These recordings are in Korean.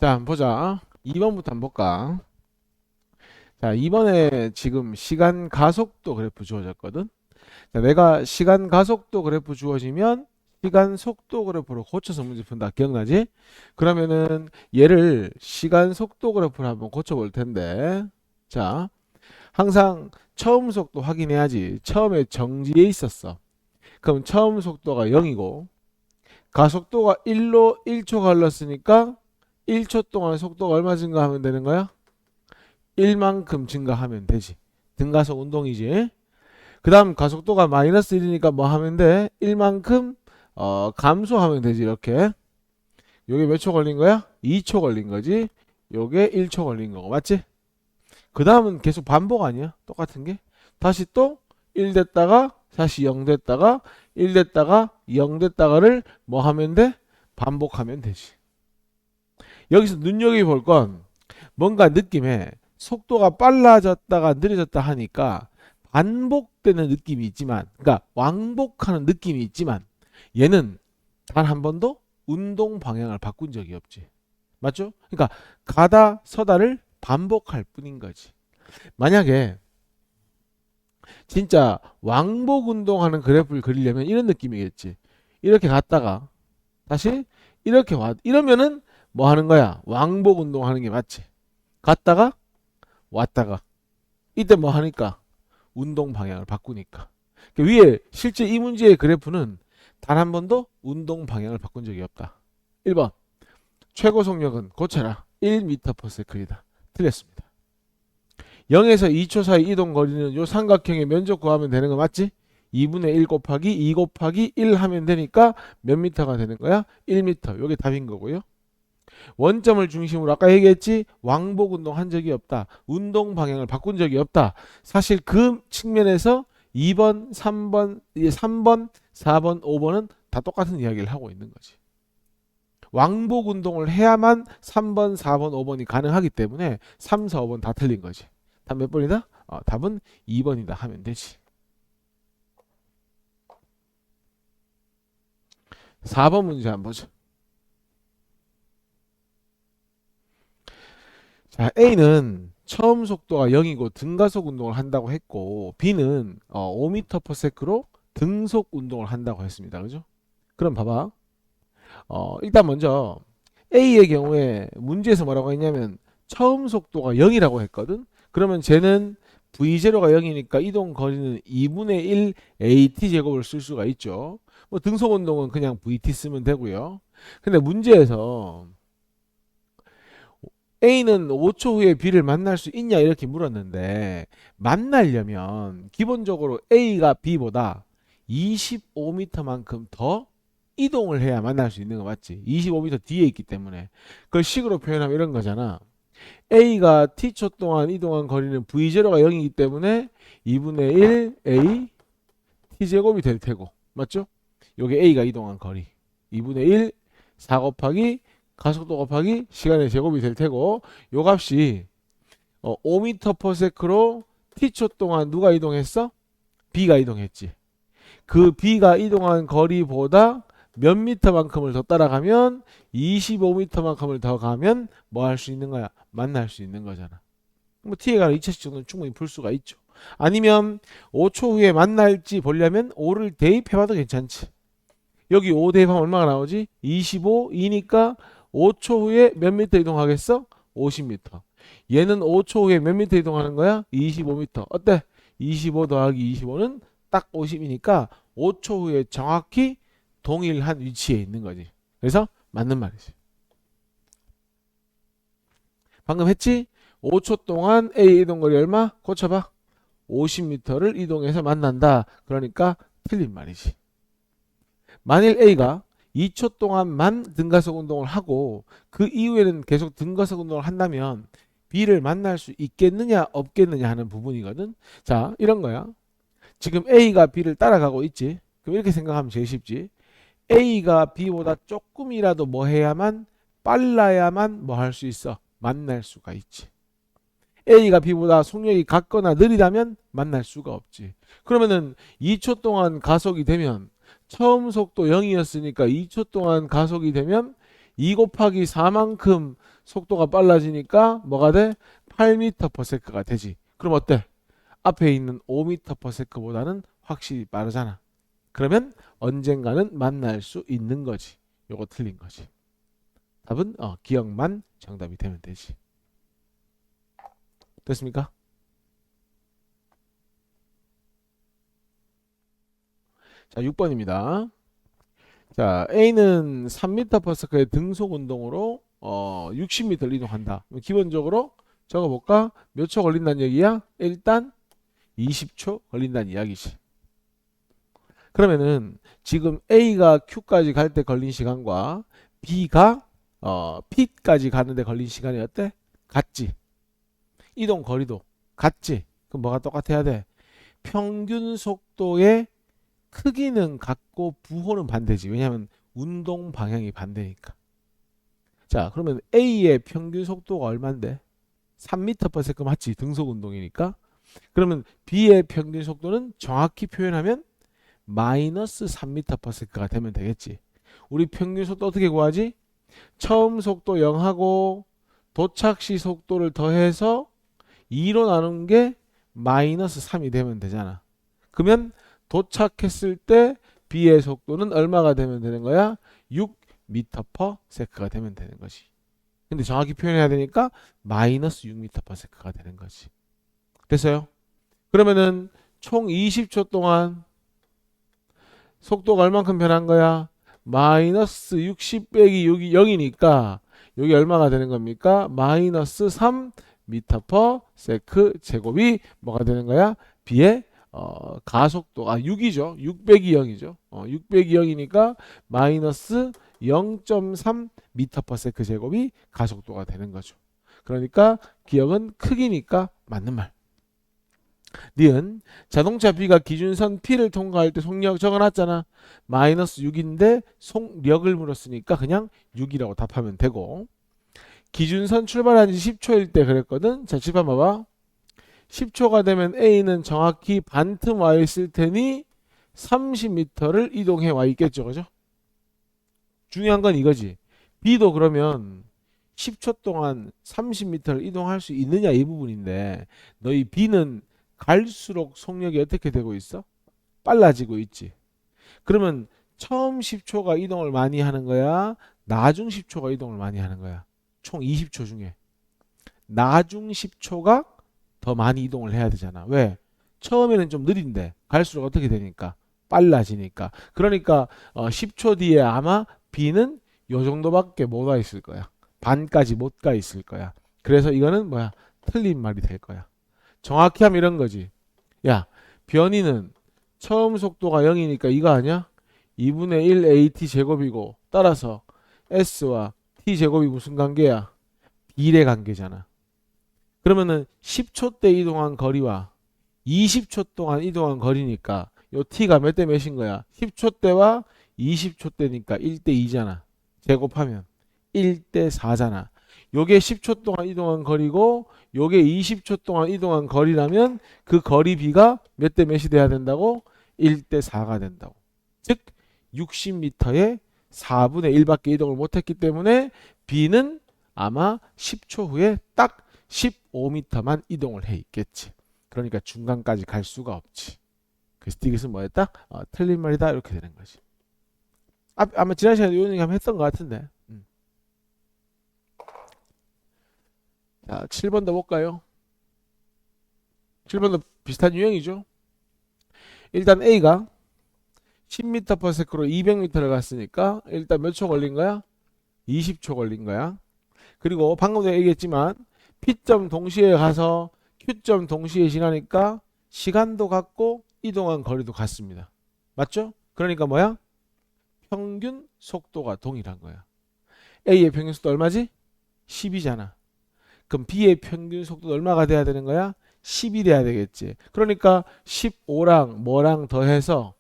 자, 한번 보자. 2번부터 한번 볼까? 자, 이번에 지금 시간 가속도 그래프 주어졌거든. 자, 내가 시간 가속도 그래프 주어지면 시간 속도 그래프로 고쳐서 문제 푼다. 기억나지? 그러면은 얘를 시간 속도 그래프로 한번 고쳐볼 텐데. 자, 항상 처음 속도 확인해야지. 처음에 정지해 있었어. 그럼 처음 속도가 0이고 가속도가 1로 1초가 흘렀으니까 1초 동안 속도가 얼마 증가하면 되는 거야? 1만큼 증가하면 되지. 등가속 운동이지. 그 다음 가속도가 마이너스 1이니까 뭐 하면 돼? 1만큼 감소하면 되지. 이렇게. 요게 몇 초 걸린 거야? 2초 걸린 거지. 요게 1초 걸린 거고. 맞지? 그 다음은 계속 반복 아니야? 똑같은 게. 다시 또 1 됐다가 다시 0 됐다가 1 됐다가 0 됐다가를 뭐 하면 돼? 반복하면 되지. 여기서 눈여겨볼 건 뭔가 느낌에 속도가 빨라졌다가 느려졌다 하니까 반복되는 느낌이 있지만, 그러니까 왕복하는 느낌이 있지만 얘는 단 한 번도 운동 방향을 바꾼 적이 없지. 맞죠? 그러니까 가다 서다를 반복할 뿐인 거지. 만약에 진짜 왕복 운동하는 그래프를 그리려면 이런 느낌이겠지. 이렇게 갔다가 다시 이렇게 와. 이러면은 뭐 하는 거야? 왕복 운동하는 게 맞지. 갔다가 왔다가 이때 뭐 하니까 운동 방향을 바꾸니까. 위에 실제 이 문제의 그래프는 단 한 번도 운동 방향을 바꾼 적이 없다. 1번 최고 속력은 고쳐라. 1m/s이다. 틀렸습니다. 0에서 2초 사이 이동 거리는 요 삼각형의 면적 구하면 되는 거 맞지? 2분의 1 곱하기 2 곱하기 1 하면 되니까 몇 미터가 되는 거야? 1m. 요게 답인 거고요. 원점을 중심으로 아까 얘기했지, 왕복 운동 한 적이 없다. 운동 방향을 바꾼 적이 없다. 사실 그 측면에서 2번, 3번, 4번, 5번은 다 똑같은 이야기를 하고 있는 거지. 왕복 운동을 해야만 3번, 4번, 5번이 가능하기 때문에 3, 4, 5번 다 틀린 거지. 답 몇 번이다? 답은 2번이다 하면 되지. 4번 문제 한번 보죠. 자, A는 처음 속도가 0이고 등가속 운동을 한다고 했고 B는 5m/s로 등속 운동을 한다고 했습니다. 그죠? 그럼 봐봐. 일단 먼저 A의 경우에 문제에서 뭐라고 했냐면 처음 속도가 0이라고 했거든. 그러면 쟤는 V0가 0이니까 이동 거리는 2분의 1 AT 제곱을 쓸 수가 있죠. 뭐 등속 운동은 그냥 VT 쓰면 되고요. 근데 문제에서 A는 5초 후에 B를 만날 수 있냐 이렇게 물었는데 만나려면 기본적으로 A가 B보다 25m만큼 더 이동을 해야 만날 수 있는 거 맞지? 25m 뒤에 있기 때문에 그걸 식으로 표현하면 이런 거잖아. A가 T초 동안 이동한 거리는 V0가 0이기 때문에 2분의 1 A T제곱이 될 테고 맞죠? 요게 A가 이동한 거리 2분의 1 4 곱하기 가속도 곱하기 시간의 제곱이 될 테고 요 값이 5m/s로 t초 동안 누가 이동했어? B가 이동했지. 그 B가 이동한 거리보다 몇 미터만큼을 더 따라가면 25m만큼을 더 가면 뭐 할 수 있는 거야? 만날 수 있는 거잖아. 뭐 T에 관한 2차식 정도는 충분히 풀 수가 있죠. 아니면 5초 후에 만날지 보려면 5를 대입해봐도 괜찮지. 여기 5 대입하면 얼마가 나오지? 25이니까 5초 후에 몇 미터 이동하겠어? 50m. 얘는 5초 후에 몇 미터 이동하는 거야? 25m. 어때? 25 더하기 25는 딱 50이니까 5초 후에 정확히 동일한 위치에 있는 거지. 그래서 맞는 말이지. 방금 했지? 5초 동안 A 이동거리 얼마? 고쳐봐. 50m를 이동해서 만난다. 그러니까 틀린 말이지. 만일 A가 2초 동안만 등가속 운동을 하고 그 이후에는 계속 등가속 운동을 한다면 B를 만날 수 있겠느냐 없겠느냐 하는 부분이거든. 자, 이런 거야. 지금 A가 B를 따라가고 있지. 그럼 이렇게 생각하면 제일 쉽지. A가 B보다 조금이라도 뭐 해야만 빨라야만 뭐 할 수 있어. 만날 수가 있지. A가 B보다 속력이 같거나 느리다면 만날 수가 없지. 그러면은 2초 동안 가속이 되면 처음 속도 0이었으니까 2초 동안 가속이 되면 2 곱하기 4만큼 속도가 빨라지니까 뭐가 돼? 8m/s가 되지. 그럼 어때? 앞에 있는 5m/s보다는 확실히 빠르잖아. 그러면 언젠가는 만날 수 있는 거지. 요거 틀린 거지. 답은 기억만 정답이 되면 되지. 됐습니까? 자, 6번입니다. 자, A는 3m/s의 등속 운동으로 60m를 이동한다. 기본적으로 적어볼까? 몇 초 걸린다는 얘기야? 일단 20초 걸린다는 이야기지. 그러면은 지금 A가 Q까지 갈 때 걸린 시간과 B가 P까지 가는데 걸린 시간이 어때? 같지. 이동 거리도 같지. 그럼 뭐가 똑같아야 돼? 평균 속도의 크기는 같고 부호는 반대지. 왜냐하면 운동 방향이 반대니까. 자, 그러면 A의 평균 속도가 얼만데? 3m/s 맞지? 등속 운동이니까. 그러면 B의 평균 속도는 정확히 표현하면 마이너스 3m/s가 되면 되겠지. 우리 평균 속도 어떻게 구하지? 처음 속도 0하고 도착 시 속도를 더해서 2로 나눈 게 마이너스 3이 되면 되잖아. 그러면 도착했을 때 B의 속도는 얼마가 되면 되는 거야? 6m/s가 되면 되는 거지. 근데 정확히 표현해야 되니까 마이너스 6m/s가 되는 거지. 됐어요? 그러면은 총 20초 동안 속도가 얼만큼 변한 거야? 마이너스 60 빼기 6이 0이니까 여기 얼마가 되는 겁니까? 마이너스 3m/s 제곱이 뭐가 되는 거야? B의 가속도 6이죠. 6 빼기 0이죠. 6 빼기 0이니까 마이너스 0.3m/s 제곱이 가속도가 되는 거죠. 그러니까 기억은 크기니까 맞는 말. 니은 자동차 B가 기준선 P를 통과할 때 속력 적어놨잖아. 마이너스 6인데 속력을 물었으니까 그냥 6이라고 답하면 되고, 기준선 출발한 지 10초일 때 그랬거든. 자, 집 한번 봐봐. 10초가 되면 A는 정확히 반틈 와 있을 테니 30m를 이동해 와 있겠죠. 그죠? 중요한 건 이거지. B도 그러면 10초 동안 30m를 이동할 수 있느냐 이 부분인데, 너희 B는 갈수록 속력이 어떻게 되고 있어? 빨라지고 있지. 그러면 처음 10초가 이동을 많이 하는 거야? 나중 10초가 이동을 많이 하는 거야? 총 20초 중에 나중 10초가 더 많이 이동을 해야 되잖아. 왜? 처음에는 좀 느린데 갈수록 어떻게 되니까? 빨라지니까. 그러니까 10초 뒤에 아마 B는 요 정도밖에 못 와 있을 거야. 반까지 못 가 있을 거야. 그래서 이거는 뭐야? 틀린 말이 될 거야. 정확히 하면 이런 거지. 야, 변이는 처음 속도가 0이니까 이거 아니야? 2분의 1 AT 제곱이고, 따라서 S와 T 제곱이 무슨 관계야? 비례 관계잖아. 그러면은 10초 때 이동한 거리와 20초 동안 이동한 거리니까 요 T가 몇 대 몇인 거야? 10초 때와 20초 때니까 1대 2잖아. 제곱하면 1대 4잖아. 요게 10초 동안 이동한 거리고 요게 20초 동안 이동한 거리라면 그 거리 비가 몇 대 몇이 돼야 된다고? 1대 4가 된다고. 즉 60m에 4분의 1밖에 이동을 못했기 때문에 B는 아마 10초 후에 딱 15m만 이동을 해 있겠지. 그러니까 중간까지 갈 수가 없지. 그래서 이것은 뭐였다? 틀린 말이다 이렇게 되는 거지. 아마 지난 시간에 이런 얘기 한번 했던 것 같은데. 자, 7번 더 볼까요? 7번도 비슷한 유형이죠. 일단 A가 10m/s로 200m를 갔으니까 일단 몇 초 걸린 거야? 20초 걸린 거야. 그리고 방금도 얘기했지만 P점 동시에 가서 Q점 동시에 지나니까 시간도 같고 이동한 거리도 같습니다. 맞죠? 그러니까 뭐야? 평균 속도가 동일한 거야. A의 평균 속도 얼마지? 10이잖아. 그럼 B의 평균 속도도 얼마가 돼야 되는 거야? 10이 돼야 되겠지. 그러니까 15랑 뭐랑 더해서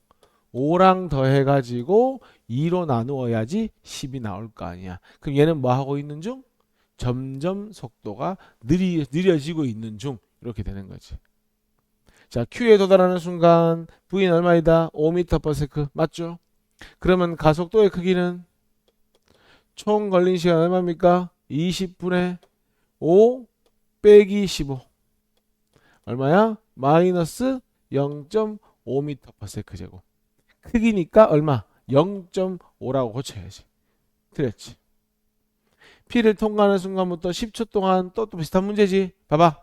5랑 더해가지고 2로 나누어야지 10이 나올 거 아니야. 그럼 얘는 뭐 하고 있는 중? 점점 속도가 느려지고 있는 중. 이렇게 되는 거지. 자, Q에 도달하는 순간 V는 얼마이다? 5m/s 맞죠? 그러면 가속도의 크기는 총 걸린 시간 얼마입니까? 20분의 5 빼기 15. 얼마야? 마이너스 0.5m/s 제곱. 크기니까 얼마? 0.5라고 고쳐야지. 틀렸지. P를 통과하는 순간부터 10초 동안 또 비슷한 문제지. 봐봐.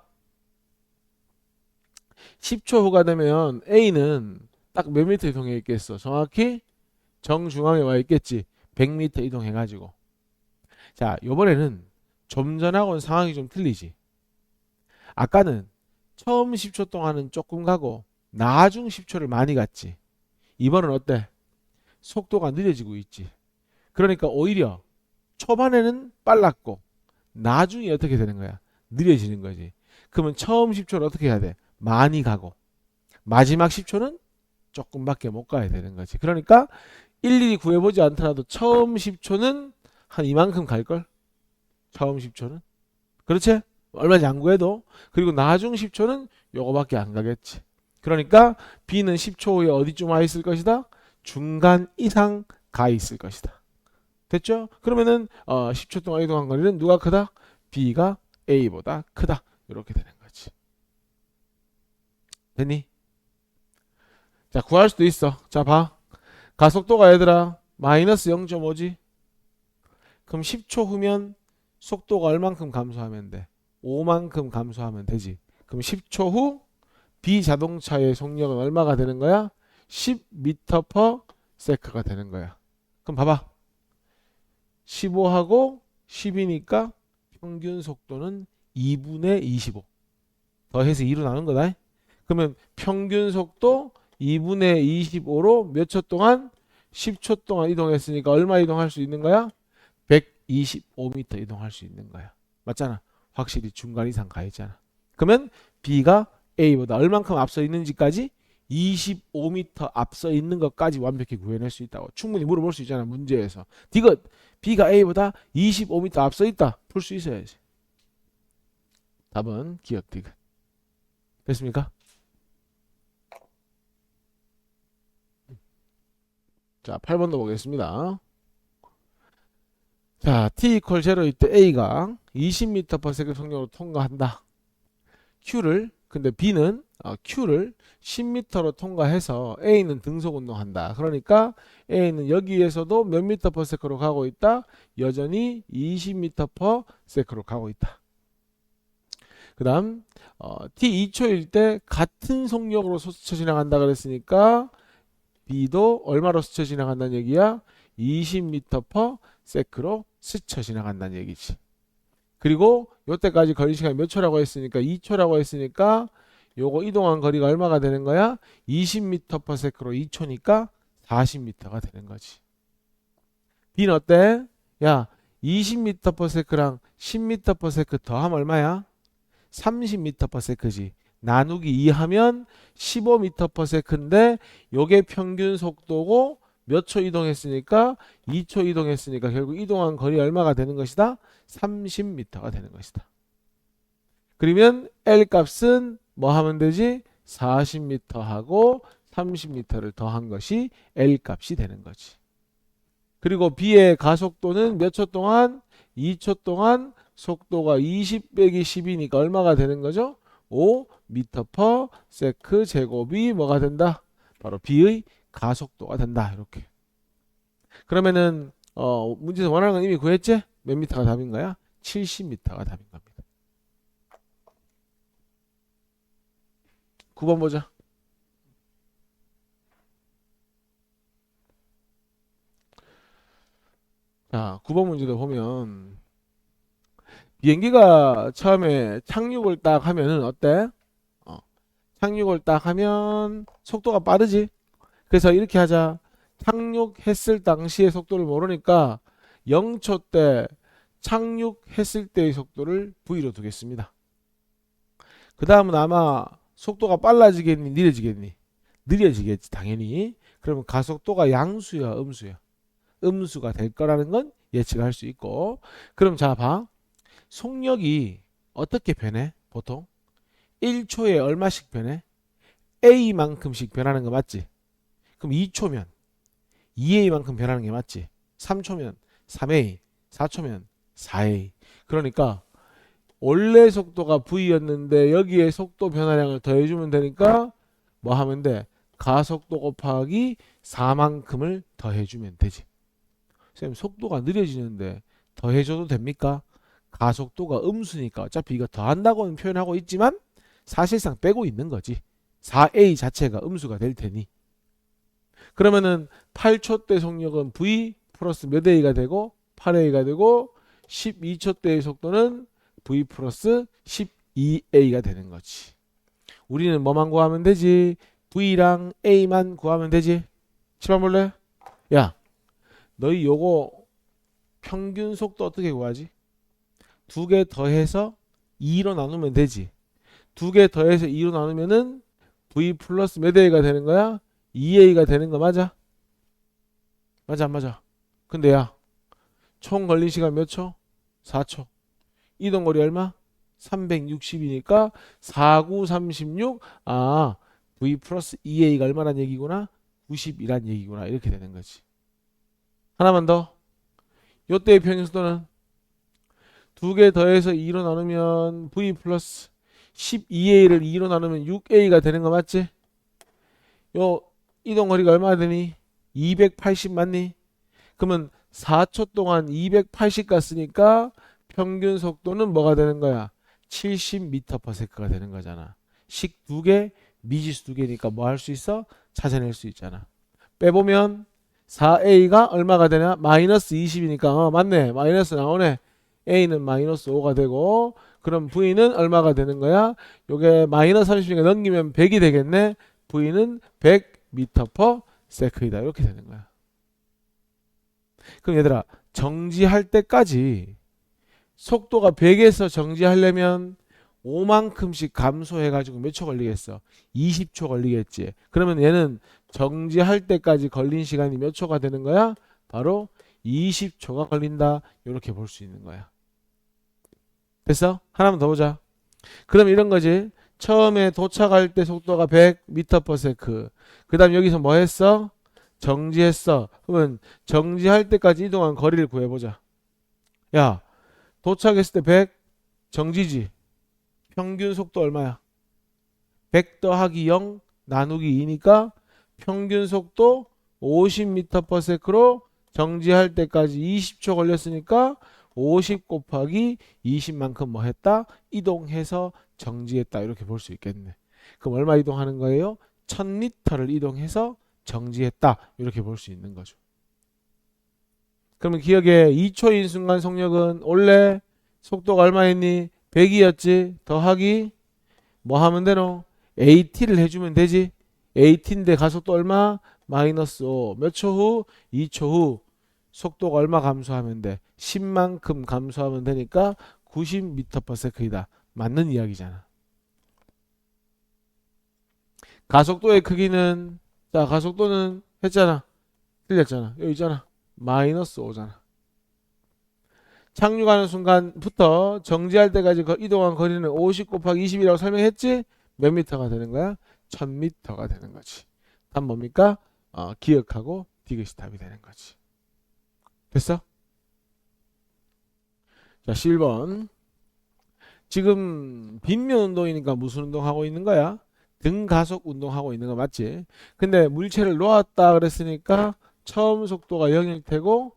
10초 후가 되면 A는 딱 몇 미터 이동해 있겠어? 정확히 정중앙에 와 있겠지. 100m 이동해가지고. 자, 요번에는 좀 전하고는 상황이 좀 틀리지. 아까는 처음 10초 동안은 조금 가고 나중 10초를 많이 갔지. 이번은 어때? 속도가 느려지고 있지. 그러니까 오히려 초반에는 빨랐고 나중에 어떻게 되는 거야? 느려지는 거지. 그러면 처음 10초를 어떻게 해야 돼? 많이 가고 마지막 10초는 조금밖에 못 가야 되는 거지. 그러니까 일일이 구해보지 않더라도 처음 10초는 한 이만큼 갈걸? 처음 10초는? 그렇지? 얼마지 안 구해도. 그리고 나중 10초는 요거밖에 안 가겠지. 그러니까 B는 10초 후에 어디쯤 와 있을 것이다? 중간 이상 가 있을 것이다. 됐죠? 그러면은 10초 동안 이동한 거리는 누가 크다? B가 A보다 크다. 이렇게 되는 거지. 됐니? 자, 구할 수도 있어. 자, 봐. 가속도가 얘들아 마이너스 0.5지. 그럼 10초 후면 속도가 얼만큼 감소하면 돼? 5만큼 감소하면 되지. 그럼 10초 후 비자동차의 속력은 얼마가 되는 거야? 10m/s가 되는 거야. 그럼 봐봐. 15하고 10이니까 평균 속도는 2분의 25. 더해서 2로 나눈 거다. 그러면 평균 속도 2분의 25로 몇 초 동안? 10초 동안 이동했으니까 얼마 이동할 수 있는 거야? 125m 이동할 수 있는 거야. 맞잖아. 확실히 중간 이상 가 있잖아. 그러면 B가 A보다 얼만큼 앞서 있는지까지 25m 앞서 있는 것까지 완벽히 구해낼 수 있다고 충분히 물어볼 수 있잖아. 문제에서. 디귿 B가 A보다 25m 앞서 있다. 풀 수 있어야지. 답은 기억 디귿. 됐습니까? 자, 8번도 보겠습니다. 자, t equal 0일 때 A가 20m/s 속력으로 통과한다. Q를 근데 B는 Q를 10m로 통과해서 A는 등속 운동한다. 그러니까 A는 여기에서도 몇 m/s로 가고 있다? 여전히 20m/s로 가고 있다. 그 다음 t 2초일 때 같은 속력으로 스쳐 지나간다 그랬으니까 B도 얼마로 스쳐 지나간다는 얘기야? 20m/s로 스쳐 지나간다는 얘기지. 그리고 요때까지 걸린 시간이 몇 초라고 했으니까 2초라고 했으니까 요거 이동한 거리가 얼마가 되는 거야? 20m/s로 2초니까 40m가 되는 거지. B는 어때? 야, 20m/s랑 10m/s 더하면 얼마야? 30m/s지. 나누기 2 하면 15m/s인데 요게 평균 속도고 몇 초 이동했으니까 2초 이동했으니까 결국 이동한 거리 얼마가 되는 것이다? 30m가 되는 것이다. 그러면 L 값은 뭐 하면 되지? 40m 하고 30m를 더한 것이 L 값이 되는 거지. 그리고 B의 가속도는 몇 초 동안? 2초 동안 속도가 20 빼기 10이니까 얼마가 되는 거죠? 5m/s 제곱이 뭐가 된다? 바로 B의 가속도가 된다. 이렇게. 그러면은 문제에서 원하는 건 이미 구했지? 몇 미터가 답인 거야? 70m가 답인 겁니다. 9번 보자. 자, 9번 문제도 보면 비행기가 처음에 착륙을 딱 하면은 어때? 착륙을 딱 하면 속도가 빠르지? 그래서 이렇게 하자. 착륙했을 당시의 속도를 모르니까 0초 때 착륙했을 때의 속도를 V로 두겠습니다. 그 다음은 아마 속도가 빨라지겠니? 느려지겠니? 느려지겠지 당연히. 그러면 가속도가 양수야 음수야? 음수가 될 거라는 건 예측할 수 있고. 그럼 자 봐. 속력이 어떻게 변해? 보통 1초에 얼마씩 변해? A만큼씩 변하는 거 맞지? 그럼 2초면 2A만큼 변하는 게 맞지? 3초면 3A, 4초면 4a. 그러니까 원래 속도가 v였는데 여기에 속도 변화량을 더해주면 되니까 뭐 하면 돼? 가속도 곱하기 4만큼을 더해주면 되지. 선생님 속도가 느려지는데 더해줘도 됩니까? 가속도가 음수니까 어차피 이거 더한다고는 표현하고 있지만 사실상 빼고 있는 거지. 4a 자체가 음수가 될 테니. 그러면은 8초 때 속력은 v 플러스 몇 a가 되고 8a가 되고 12초 때의 속도는 v 플러스 12a가 되는 거지. 우리는 뭐만 구하면 되지? v랑 a만 구하면 되지. 칠판 볼래? 야, 너희 요거 평균 속도 어떻게 구하지? 두 개 더해서 2로 나누면 되지. 두 개 더해서 2로 나누면은 v 플러스 몇 a가 되는 거야? 2a가 되는 거 맞아? 맞아 안 맞아? 근데 야, 총 걸린 시간 몇 초? 4초. 이동거리 얼마? 360이니까 4936. 아, v 플러스 2a가 얼마란 얘기구나? 90이란 얘기구나. 이렇게 되는 거지. 하나만 더. 요때의 평균속도는 두 개 더해서 2로 나누면 v 플러스 12a를 2로 나누면 6a가 되는 거 맞지? 요 이동거리가 얼마 되니? 280 맞니? 그러면 4초 동안 280 갔으니까 평균 속도는 뭐가 되는 거야? 70m/s가 되는 거잖아. 식 두 개, 미지수 두 개니까 뭐 할 수 있어? 찾아낼 수 있잖아. 빼보면 4a가 얼마가 되냐? 마이너스 20이니까 맞네. 마이너스 나오네. a는 마이너스 5가 되고 그럼 v는 얼마가 되는 거야? 요게 마이너스 30이니까 넘기면 100이 되겠네. v는 100m/s이다. 이렇게 되는 거야. 그럼 얘들아 정지할 때까지 속도가 100에서 정지하려면 5만큼씩 감소해가지고 몇 초 걸리겠어? 20초 걸리겠지. 그러면 얘는 정지할 때까지 걸린 시간이 몇 초가 되는 거야? 바로 20초가 걸린다. 이렇게 볼 수 있는 거야. 됐어? 하나만 더 보자. 그럼 이런 거지. 처음에 도착할 때 속도가 100m/s. 그 다음 여기서 뭐 했어? 정지했어. 그러면 정지할 때까지 이동한 거리를 구해보자. 야, 도착했을 때 100, 정지지. 평균 속도 얼마야? 100 더하기 0 나누기 2니까 평균 속도 50m/s로 정지할 때까지 20초 걸렸으니까 50 곱하기 20만큼 뭐 했다? 이동해서 정지했다. 이렇게 볼 수 있겠네. 그럼 얼마 이동하는 거예요? 1000m를 이동해서 정지했다. 이렇게 볼 수 있는 거죠. 그러면 기억에 2초인 순간 속력은 원래 속도가 얼마였니? 100이었지. 더하기 뭐 하면 되노? AT를 해주면 되지. AT인데 가속도 얼마? 마이너스 5. 몇 초 후? 2초 후. 속도가 얼마 감소하면 돼? 10만큼 감소하면 되니까 90m/s이다. 맞는 이야기잖아. 가속도의 크기는 자 가속도는 했잖아. 틀렸잖아. 여기 있잖아. 마이너스 5잖아. 착륙하는 순간부터 정지할 때까지 이동한 거리는 50 곱하기 20이라고 설명했지? 몇 미터가 되는 거야? 1000m가 되는 거지. 답 뭡니까? 기억하고 디귿이 답이 되는 거지. 됐어? 자, 11번. 지금 빈면 운동이니까 무슨 운동하고 있는 거야? 등가속 운동하고 있는 거 맞지? 근데 물체를 놓았다 그랬으니까 처음 속도가 0일 테고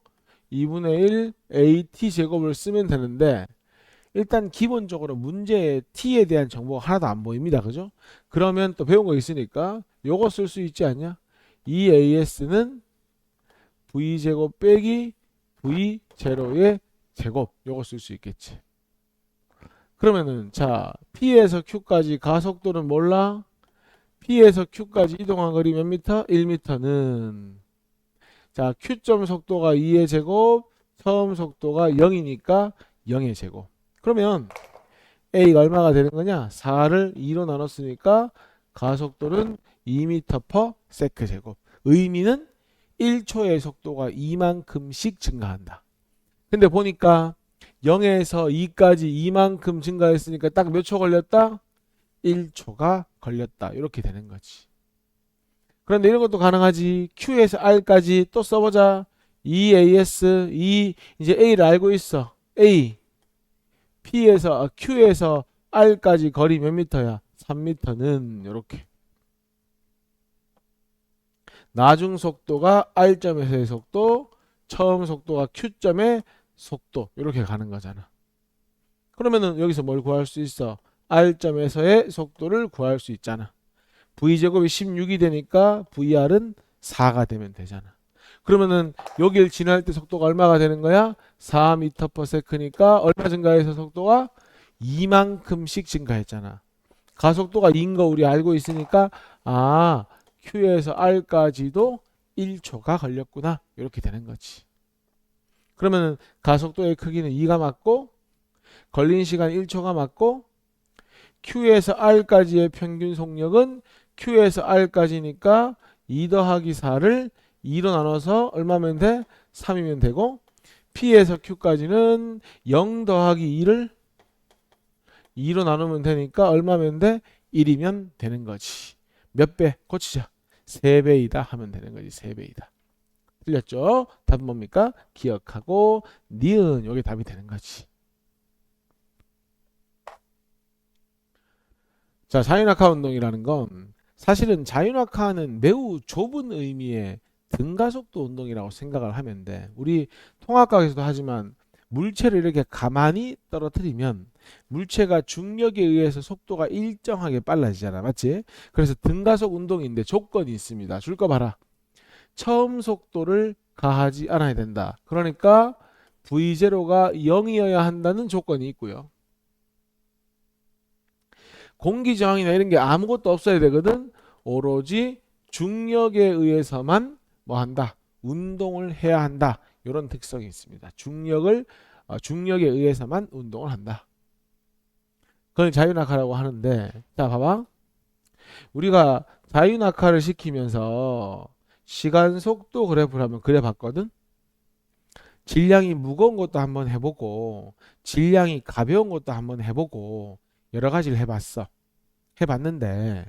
2분의 1 AT 제곱을 쓰면 되는데 일단 기본적으로 문제에 T에 대한 정보가 하나도 안 보입니다. 그죠? 그러면 또 배운 거 있으니까 요거 쓸 수 있지 않냐? 이 AS는 V제곱 빼기 V0의 제곱 요거 쓸 수 있겠지. 그러면은 자 P에서 Q까지 가속도는 몰라? P에서 Q까지 이동한 거리 몇 미터? 1미터는 자 Q점 속도가 2의 제곱 처음 속도가 0이니까 0의 제곱. 그러면 A가 얼마가 되는 거냐? 4를 2로 나눴으니까 가속도는 2m/s 제곱. 의미는 1초의 속도가 2만큼씩 증가한다. 근데 보니까 0에서 2까지 2만큼 증가했으니까 딱 몇 초 걸렸다? 1초가 걸렸다. 이렇게 되는 거지. 그런데 이런 것도 가능하지. Q에서 R까지 또 써보자. EAS, 이제 A를 알고 있어. A, Q에서 R까지 거리 몇 미터야? 3미터는 이렇게. 나중 속도가 R점에서의 속도, 처음 속도가 Q점의 속도 이렇게 가는 거잖아. 그러면은 여기서 뭘 구할 수 있어? R점에서의 속도를 구할 수 있잖아. V제곱이 16이 되니까 VR은 4가 되면 되잖아. 그러면은 여길 지날 때 속도가 얼마가 되는 거야? 4m/s니까 얼마 증가해서 속도가 2만큼씩 증가했잖아. 가속도가 2인 거 우리 알고 있으니까 Q에서 R까지도 1초가 걸렸구나. 이렇게 되는 거지. 그러면 가속도의 크기는 2가 맞고 걸린 시간 1초가 맞고 Q에서 R까지의 평균 속력은 Q에서 R까지니까 2 더하기 4를 2로 나눠서 얼마면 돼? 3이면 되고 P에서 Q까지는 0 더하기 2를 2로 나누면 되니까 얼마면 돼? 1이면 되는 거지. 몇 배? 고치자. 3배이다 하면 되는 거지. 3배이다. 틀렸죠? 답은 뭡니까? 기억하고 니은 여기 답이 되는 거지. 자, 자유낙하 운동이라는 건 사실은 자유낙하는 매우 좁은 의미의 등가속도 운동이라고 생각을 하면 돼. 우리 통합과에서도 하지만 물체를 이렇게 가만히 떨어뜨리면 물체가 중력에 의해서 속도가 일정하게 빨라지잖아. 맞지? 그래서 등가속 운동인데 조건이 있습니다. 줄 거 봐라. 처음 속도를 가하지 않아야 된다. 그러니까 V0가 0이어야 한다는 조건이 있고요. 공기 저항이나 이런 게 아무것도 없어야 되거든. 오로지 중력에 의해서만 뭐 한다? 운동을 해야 한다. 이런 특성이 있습니다. 중력에 의해서만 운동을 한다. 그걸 자유낙하라고 하는데, 자 봐봐. 우리가 자유낙하를 시키면서 시간 속도 그래프를 한번 그려봤거든. 질량이 무거운 것도 한번 해보고 질량이 가벼운 것도 한번 해보고 여러 가지를 해봤는데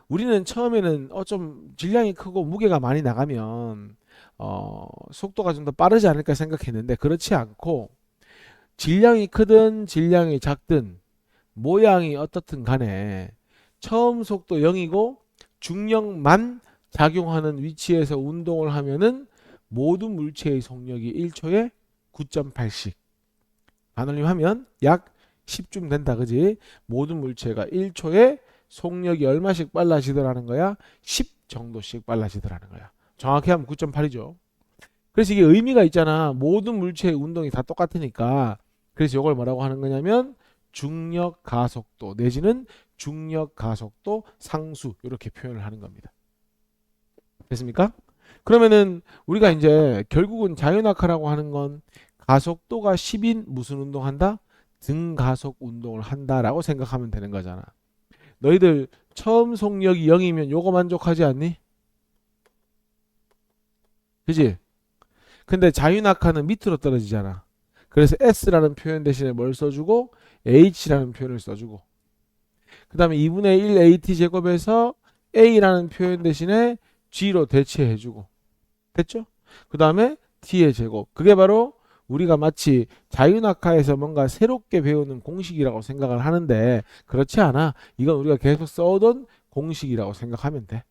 우리는 처음에는 좀 질량이 크고 무게가 많이 나가면 속도가 좀 더 빠르지 않을까 생각했는데 그렇지 않고 질량이 크든 질량이 작든 모양이 어떻든 간에 처음 속도 0이고 중력만 작용하는 위치에서 운동을 하면은 모든 물체의 속력이 1초에 9.8씩 반올림하면 약 10쯤 된다. 그지? 모든 물체가 1초에 속력이 얼마씩 빨라지더라는 거야? 10 정도씩 빨라지더라는 거야. 정확히 하면 9.8이죠. 그래서 이게 의미가 있잖아. 모든 물체의 운동이 다 똑같으니까. 그래서 이걸 뭐라고 하는 거냐면 중력 가속도 내지는 중력 가속도 상수 이렇게 표현을 하는 겁니다. 됐습니까? 그러면은 우리가 이제 결국은 자유낙하라고 하는 건 가속도가 10인 무슨 운동한다? 등가속 운동을 한다라고 생각하면 되는 거잖아. 너희들 처음 속력이 0이면 요거 만족하지 않니? 그지? 근데 자유낙하는 밑으로 떨어지잖아. 그래서 S라는 표현 대신에 뭘 써주고 H라는 표현을 써주고 그 다음에 2분의 1 AT 제곱에서 A라는 표현 대신에 G로 대체해주고 됐죠? 그 다음에 T의 제곱 그게 바로 우리가 마치 자유낙하에서 뭔가 새롭게 배우는 공식이라고 생각을 하는데 그렇지 않아. 이건 우리가 계속 써오던 공식이라고 생각하면 돼.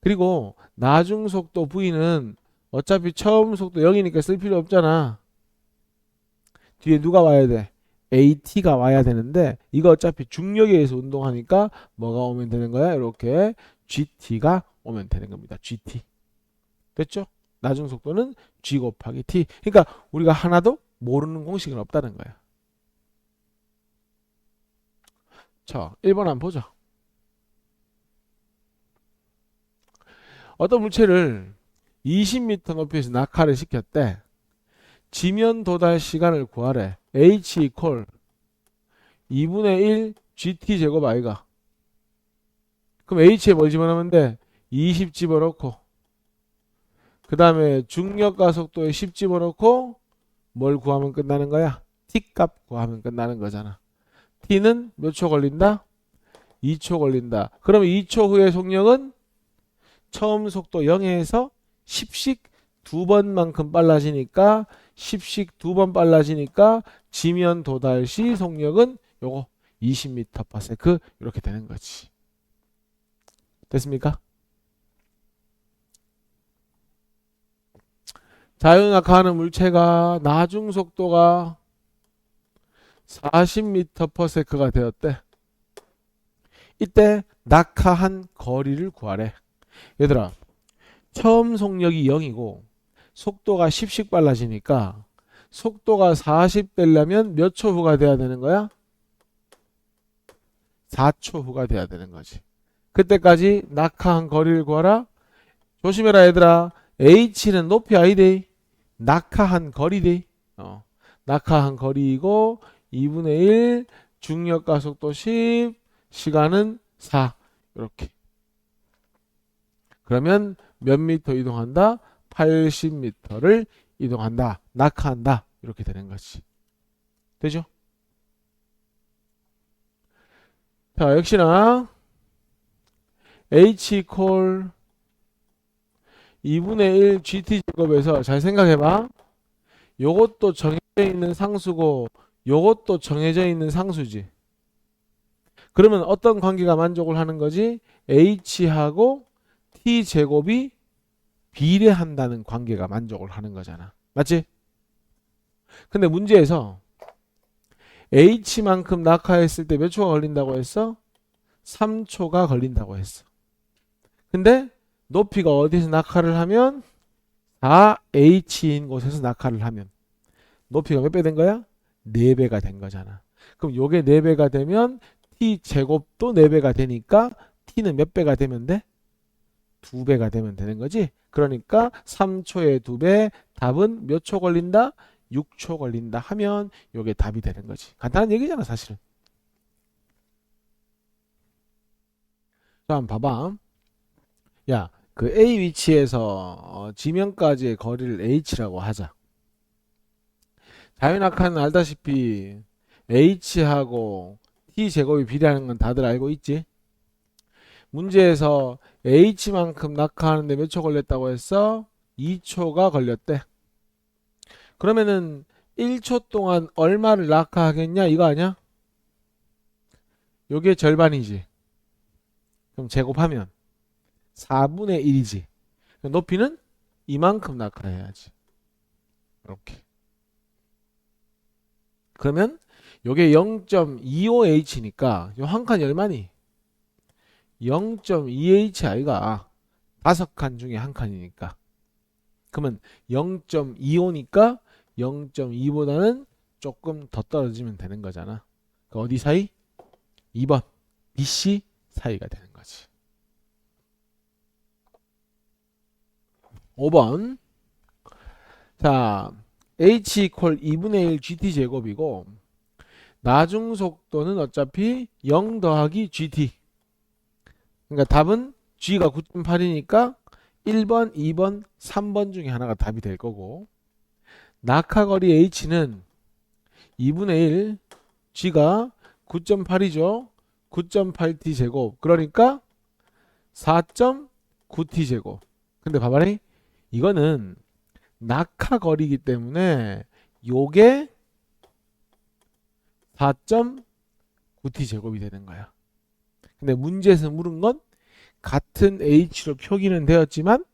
그리고 나중 속도 V는 어차피 처음 속도 0이니까 쓸 필요 없잖아. 뒤에 누가 와야 돼? AT가 와야 되는데 이거 어차피 중력에 의해서 운동하니까 뭐가 오면 되는 거야? 이렇게 GT가 오면 되는 겁니다. GT. 됐죠? 나중 속도는 G 곱하기 T. 그러니까 우리가 하나도 모르는 공식은 없다는 거야. 자, 1번 한번 보자. 어떤 물체를 20m 높이에서 낙하를 시켰대. 지면 도달 시간을 구하래. H 이퀄 2분의 1 GT 제곱 아이가. 그럼 H에 뭘 집어넣으면 돼? 20 집어넣고 그 다음에 중력 가속도에 10 집어넣고 뭘 구하면 끝나는 거야? T 값 구하면 끝나는 거잖아. T는 몇 초 걸린다? 2초 걸린다. 그러면 2초 후의 속력은 처음 속도 0에서 10씩 두 번만큼 빨라지니까 10씩 두 번 빨라지니까 지면 도달 시 속력은 요거 20m/s 이렇게 되는 거지. 됐습니까? 자유낙하하는 물체가 나중 속도가 40m/s가 되었대. 이때 낙하한 거리를 구하래. 얘들아, 처음 속력이 0이고 속도가 10씩 빨라지니까 속도가 40 되려면 몇 초 후가 돼야 되는 거야? 4초 후가 돼야 되는 거지. 그때까지 낙하한 거리를 구하라. 조심해라 얘들아. h는 높이 아니대. 낙하한 거리대. 낙하한 거리이고 2분의 1 중력과 속도 10 시간은 4 이렇게. 그러면 몇 미터 이동한다? 80m를 이동한다. 낙하한다. 이렇게 되는 거지. 되죠? 자, 역시나 h equal 2분의 1 gt 제곱에서 잘 생각해봐. 요것도 정해져 있는 상수고 요것도 정해져 있는 상수지. 그러면 어떤 관계가 만족을 하는 거지? h하고 t 제곱이 비례한다는 관계가 만족을 하는 거잖아. 맞지? 근데 문제에서 h만큼 낙하했을 때 몇 초가 걸린다고 했어? 3초가 걸린다고 했어. 근데 높이가 어디서 낙하를 하면 4h인 곳에서 낙하를 하면 높이가 몇 배 된 거야? 4배가 된 거잖아. 그럼 요게 4배가 되면 t 제곱도 4배가 되니까 t는 몇 배가 되면 돼? 2배가 되면 되는 거지. 그러니까 3초에 2배, 답은 몇 초 걸린다? 6초 걸린다 하면 요게 답이 되는 거지. 간단한 얘기잖아 사실은. 자, 한번 봐봐. 야, 그 A 위치에서 지면까지의 거리를 h라고 하자. 자유낙하는 알다시피 h하고 t 제곱이 비례하는 건 다들 알고 있지? 문제에서 h만큼 낙하하는데 몇 초 걸렸다고 했어? 2초가 걸렸대. 그러면은 1초 동안 얼마를 낙하하겠냐 이거 아니야? 요게 절반이지. 그럼 제곱하면 4분의 1이지. 높이는 이만큼 낙하해야지. 이렇게. 그러면 요게 0.25h니까 요 한 칸이 얼마니? 0.2h 아이가 5칸 중에 한 칸이니까. 그러면 0.25니까 0.2보다는 조금 더 떨어지면 되는 거잖아. 그 어디 사이? 2번 BC 사이가 되는 거지. 5번. 자, h equal 2분의 1 gt 제곱이고 나중 속도는 어차피 0 더하기 gt. 그러니까 답은 g가 9.8이니까 1번, 2번, 3번 중에 하나가 답이 될 거고 낙하거리 h는 2분의 1 g가 9.8이죠. 9.8t 제곱. 그러니까 4.9t 제곱. 근데 봐봐라. 이거는 낙하거리이기 때문에 요게 4.9t 제곱이 되는 거야. 근데 문제에서 물은 건 같은 h로 표기는 되었지만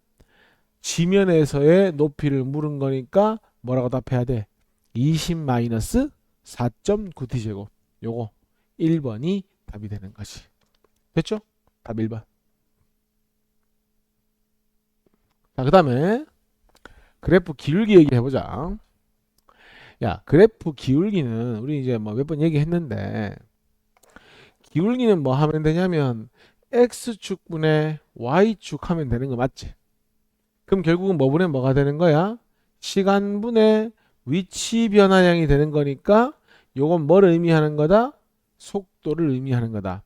지면에서의 높이를 물은 거니까 뭐라고 답해야 돼? 20-4.9t 제곱. 요거 1번이 답이 되는 거지. 됐죠? 답 1번. 자, 그 다음에 그래프 기울기 얘기해보자. 야, 그래프 기울기는 우리 이제 뭐 몇 번 얘기했는데 기울기는 뭐 하면 되냐면 x축분의 y축 하면 되는 거 맞지? 그럼 결국은 뭐 분의 뭐가 되는 거야? 시간분의 위치 변화량이 되는 거니까 요건 뭘 의미하는 거다? 속도를 의미하는 거다.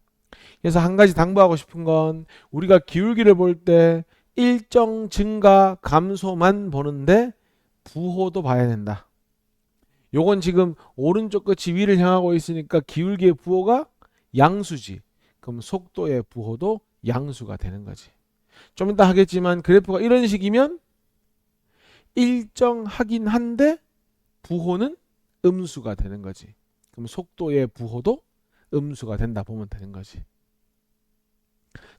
그래서 한 가지 당부하고 싶은 건 우리가 기울기를 볼 때 일정 증가 감소만 보는데 부호도 봐야 된다. 요건 지금 오른쪽 끝이 위를 향하고 있으니까 기울기의 부호가 양수지. 그럼 속도의 부호도 양수가 되는 거지. 좀 이따 하겠지만 그래프가 이런 식이면 일정하긴 한데 부호는 음수가 되는 거지. 그럼 속도의 부호도 음수가 된다 보면 되는 거지.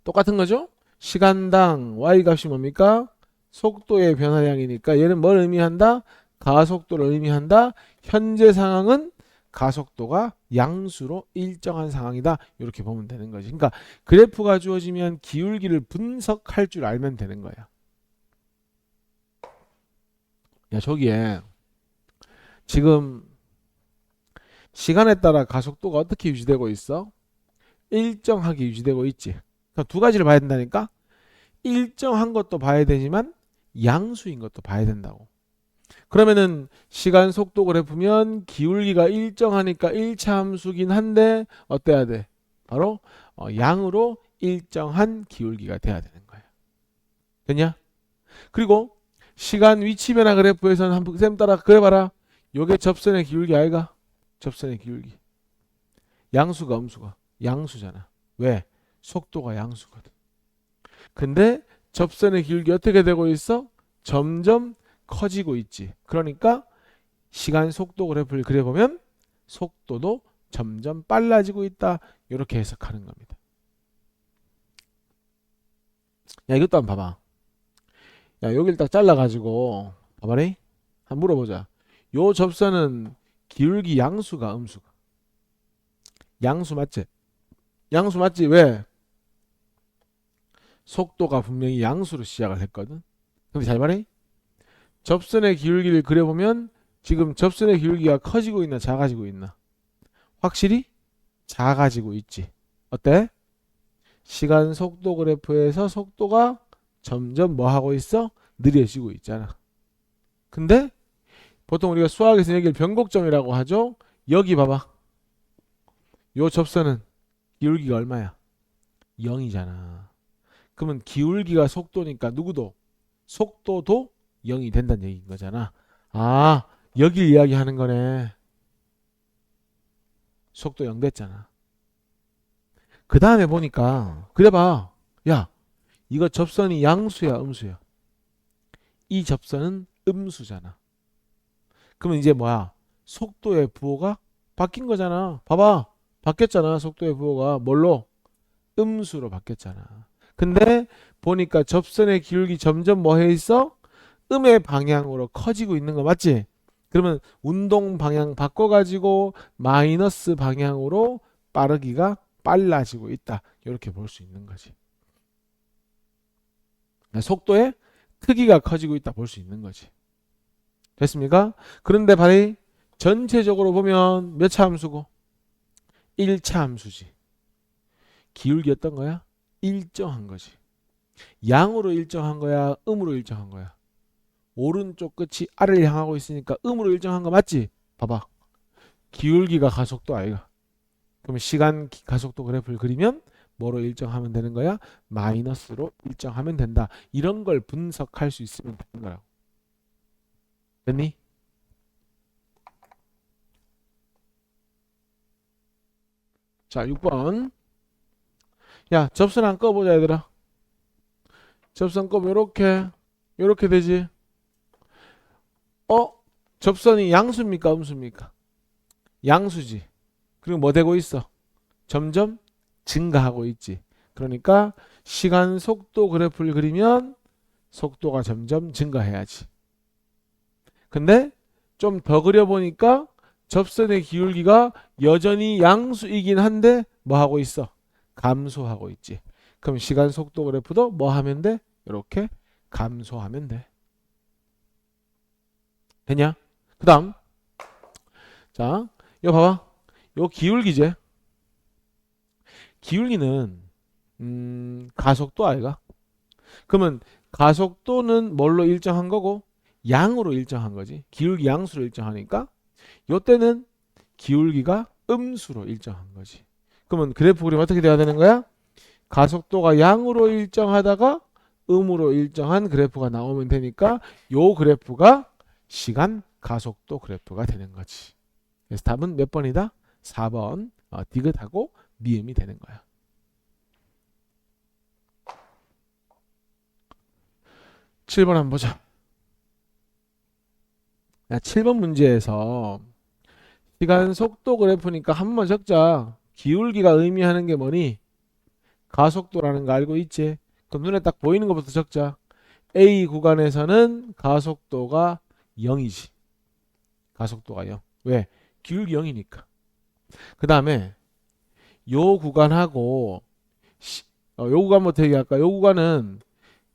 똑같은 거죠? 시간당 y값이 뭡니까? 속도의 변화량이니까 얘는 뭘 의미한다? 가속도를 의미한다. 현재 상황은 가속도가 양수로 일정한 상황이다. 이렇게 보면 되는 거지. 그러니까 그래프가 주어지면 기울기를 분석할 줄 알면 되는 거야. 야, 저기에 지금 시간에 따라 가속도가 어떻게 유지되고 있어? 일정하게 유지되고 있지. 그러니까 두 가지를 봐야 된다니까? 일정한 것도 봐야 되지만 양수인 것도 봐야 된다고. 그러면은 시간 속도 그래프면 기울기가 일정하니까 1차 함수긴 한데 어때야 돼? 바로 양으로 일정한 기울기가 돼야 되는 거야. 됐냐? 그리고 시간 위치 변화 그래프에서는 한번 쌤 따라 그래봐라. 요게 접선의 기울기 아이가? 접선의 기울기. 양수가 음수가? 양수잖아. 왜? 속도가 양수거든. 근데 접선의 기울기 어떻게 되고 있어? 점점 커지고 있지. 그러니까 시간 속도 그래프를 그려보면 속도도 점점 빨라지고 있다. 이렇게 해석하는 겁니다. 야, 이것도 한번 봐봐. 야, 여기를 딱 잘라가지고 봐봐래. 한번 물어보자. 요 접선은 기울기 양수가 음수가? 양수 맞지? 양수 맞지? 왜? 속도가 분명히 양수로 시작을 했거든. 근데 잘 봐래. 접선의 기울기를 그려보면 지금 접선의 기울기가 커지고 있나 작아지고 있나? 확실히 작아지고 있지. 어때? 시간 속도 그래프에서 속도가 점점 뭐 하고 있어? 느려지고 있잖아. 근데 보통 우리가 수학에서 여기를 변곡점이라고 하죠. 여기 봐봐. 요 접선은 기울기가 얼마야? 0이잖아. 그러면 기울기가 속도니까 누구도 속도도 0이 된다는 얘기인 거잖아. 아, 여길 이야기하는 거네. 속도 0 됐잖아. 그 다음에 보니까 그래봐. 야, 이거 접선이 양수야 음수야? 이 접선은 음수잖아. 그러면 이제 뭐야? 속도의 부호가 바뀐 거잖아. 봐봐. 바뀌었잖아. 속도의 부호가 뭘로? 음수로 바뀌었잖아. 근데 보니까 접선의 기울기 점점 뭐 해 있어? 음의 방향으로 커지고 있는 거 맞지? 그러면 운동 방향 바꿔가지고 마이너스 방향으로 빠르기가 빨라지고 있다. 이렇게 볼 수 있는 거지. 속도의 크기가 커지고 있다 볼 수 있는 거지. 됐습니까? 그런데 바로 전체적으로 보면 몇 차 함수고? 1차 함수지. 기울기 어떤 거야? 일정한 거지. 양으로 일정한 거야? 음으로 일정한 거야? 오른쪽 끝이 아래를 향하고 있으니까 음으로 일정한 거 맞지? 봐봐. 기울기가 가속도 아이가. 그러면 시간 가속도 그래프를 그리면 뭐로 일정하면 되는 거야? 마이너스로 일정하면 된다. 이런 걸 분석할 수 있으면 되는 거라고. 됐니? 자, 6번. 야, 접선 안 꺼보자, 얘들아. 접선 꺼면 요렇게 되지. 접선이 양수입니까? 음수입니까? 양수지. 그리고 뭐 되고 있어? 점점 증가하고 있지. 그러니까 시간 속도 그래프를 그리면 속도가 점점 증가해야지. 근데 좀 더 그려보니까 접선의 기울기가 여전히 양수이긴 한데 뭐 하고 있어? 감소하고 있지. 그럼 시간 속도 그래프도 뭐 하면 돼? 이렇게 감소하면 돼. 됐냐? 그 다음 자, 이거 봐봐. 요 기울기제. 기울기는 가속도 아이가? 그러면 가속도는 뭘로 일정한 거고 양으로 일정한 거지. 기울기 양수로 일정하니까 요때는 기울기가 음수로 일정한 거지. 그러면 그래프 그림 어떻게 돼야 되는 거야? 가속도가 양으로 일정하다가 음으로 일정한 그래프가 나오면 되니까 요 그래프가 시간 가속도 그래프가 되는 거지. 그래서 답은 몇 번이다? 4번. 디귿하고 미음이 되는 거야. 7번 한번 보자. 야, 7번 문제에서 시간 속도 그래프니까 한 번만 적자. 기울기가 의미하는 게 뭐니? 가속도라는 거 알고 있지? 그럼 눈에 딱 보이는 것부터 적자. A 구간에서는 가속도가 0이지. 가속도가 0. 왜? 기울기 0이니까. 그 다음에 요 구간하고 요 구간부터 얘기할까? 요 구간은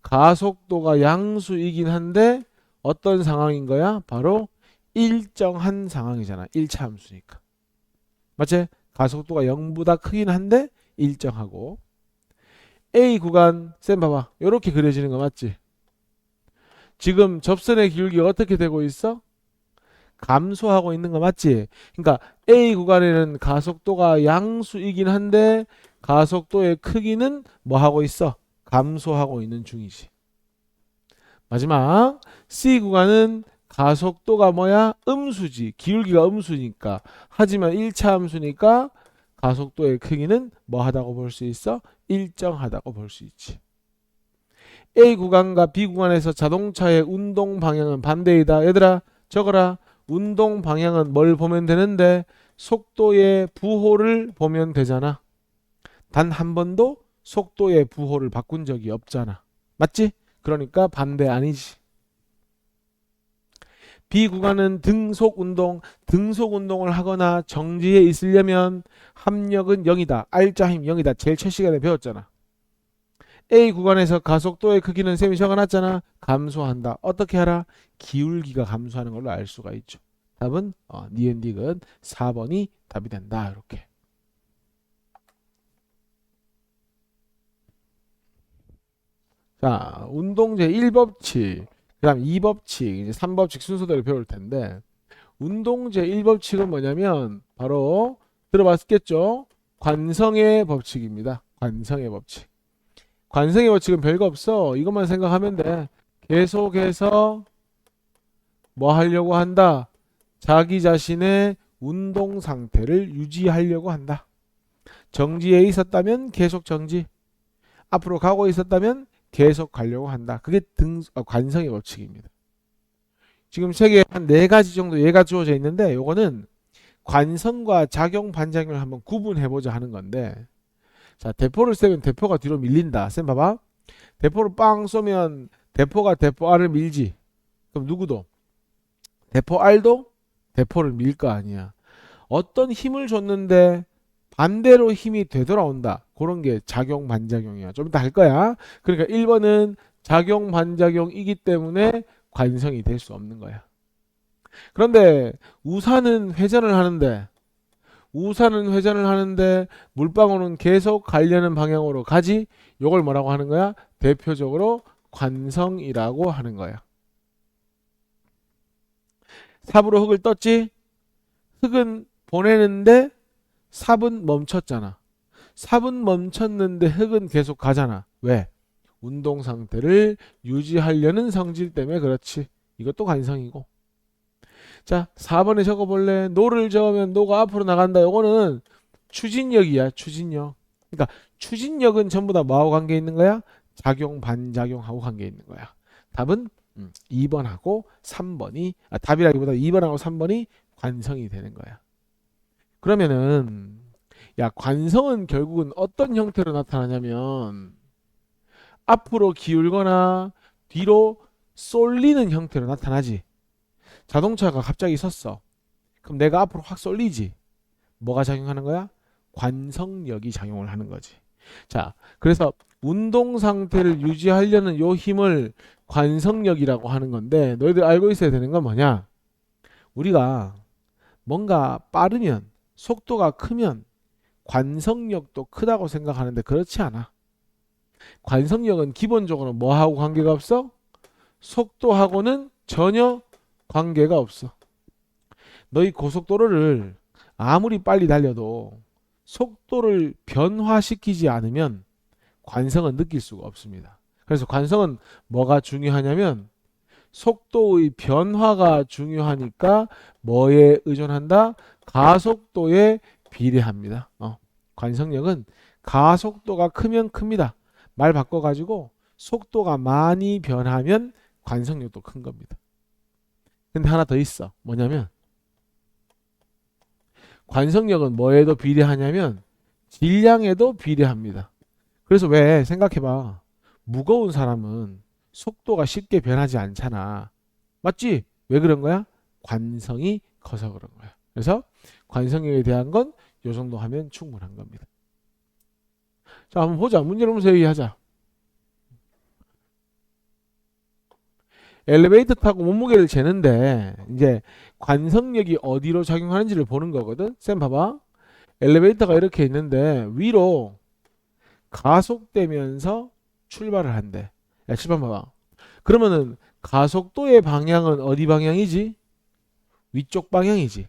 가속도가 양수이긴 한데 어떤 상황인 거야? 바로 일정한 상황이잖아. 1차 함수니까. 맞지? 가속도가 0보다 크긴 한데 일정하고. A 구간 쌤 봐봐. 요렇게 그려지는 거 맞지? 지금 접선의 기울기가 어떻게 되고 있어? 감소하고 있는 거 맞지? 그러니까 A 구간에는 가속도가 양수이긴 한데 가속도의 크기는 뭐 하고 있어? 감소하고 있는 중이지. 마지막 C 구간은 가속도가 뭐야? 음수지. 기울기가 음수니까. 하지만 1차 함수니까 가속도의 크기는 뭐 하다고 볼 수 있어? 일정하다고 볼 수 있지. A 구간과 B 구간에서 자동차의 운동 방향은 반대이다. 얘들아 적어라. 운동 방향은 뭘 보면 되는데 속도의 부호를 보면 되잖아. 단 한 번도 속도의 부호를 바꾼 적이 없잖아. 맞지? 그러니까 반대 아니지. B 구간은 등속 운동을 하거나 정지해 있으려면 합력은 0이다. R자 힘 0이다. 제일 첫 시간에 배웠잖아. A 구간에서 가속도의 크기는 쌤이 적어놨잖아. 감소한다. 어떻게 하라? 기울기가 감소하는 걸로 알 수가 있죠. 답은 니은딕은 4번이 답이 된다. 이렇게. 자, 운동제 1법칙, 그 다음 2법칙, 이제 3법칙 순서대로 배울 텐데 운동제 1법칙은 뭐냐면 바로 들어봤겠죠? 관성의 법칙입니다. 관성의 법칙. 관성의 법칙은 별거 없어. 이것만 생각하면 돼. 계속해서 뭐 하려고 한다? 자기 자신의 운동 상태를 유지하려고 한다. 정지해 있었다면 계속 정지. 앞으로 가고 있었다면 계속 가려고 한다. 그게 관성의 법칙입니다. 지금 책에 한 네 가지 정도 예가 주어져 있는데 요거는 관성과 작용 반작용을 한번 구분해보자 하는 건데 자 대포를 쏘면 대포가 뒤로 밀린다. 쌤 봐봐. 대포를 빵 쏘면 대포가 대포 R을 밀지. 그럼 누구도? 대포 R도 대포를 밀 거 아니야. 어떤 힘을 줬는데 반대로 힘이 되돌아온다. 그런 게 작용 반작용이야. 좀 이따 할 거야. 그러니까 1번은 작용 반작용이기 때문에 관성이 될 수 없는 거야. 그런데 우산은 회전을 하는데 물방울은 계속 가려는 방향으로 가지. 이걸 뭐라고 하는 거야? 대표적으로 관성이라고 하는 거야. 삽으로 흙을 떴지. 흙은 보내는데 삽은 멈췄잖아. 삽은 멈췄는데 흙은 계속 가잖아. 왜? 운동 상태를 유지하려는 성질 때문에 그렇지. 이것도 관성이고. 자, 4번에 적어볼래? 노를 저으면 노가 앞으로 나간다. 요거는 추진력이야. 추진력. 그러니까 추진력은 전부 다 뭐하고 관계 있는 거야? 작용 반작용하고 관계 있는 거야. 답은 2번하고 3번이 답이라기보다 2번하고 3번이 관성이 되는 거야. 그러면은 야 관성은 결국은 어떤 형태로 나타나냐면 앞으로 기울거나 뒤로 쏠리는 형태로 나타나지. 자동차가 갑자기 섰어. 그럼 내가 앞으로 확 쏠리지. 뭐가 작용하는 거야? 관성력이 작용을 하는 거지. 자, 그래서 운동 상태를 유지하려는 요 힘을 관성력이라고 하는 건데 너희들 알고 있어야 되는 건 뭐냐? 우리가 뭔가 빠르면 속도가 크면 관성력도 크다고 생각하는데 그렇지 않아. 관성력은 기본적으로 뭐하고 관계가 없어? 속도하고는 전혀 관계가 없어. 너희 고속도로를 아무리 빨리 달려도 속도를 변화시키지 않으면 관성은 느낄 수가 없습니다. 그래서 관성은 뭐가 중요하냐면 속도의 변화가 중요하니까 뭐에 의존한다? 가속도에 비례합니다. 관성력은 가속도가 크면 큽니다. 말 바꿔가지고 속도가 많이 변하면 관성력도 큰 겁니다. 근데 하나 더 있어. 뭐냐면 관성력은 뭐에도 비례하냐면 질량에도 비례합니다. 그래서 왜 생각해봐. 무거운 사람은 속도가 쉽게 변하지 않잖아. 맞지? 왜 그런 거야? 관성이 커서 그런 거야. 그래서 관성력에 대한 건 요 정도 하면 충분한 겁니다. 자, 한번 보자. 문제를 보면서 얘기하자. 엘리베이터 타고 몸무게를 재는데 이제 관성력이 어디로 작용하는지를 보는 거거든. 쌤 봐봐. 엘리베이터가 이렇게 있는데 위로 가속되면서 출발을 한대. 야, 출발 봐봐. 그러면은 가속도의 방향은 어디 방향이지? 위쪽 방향이지.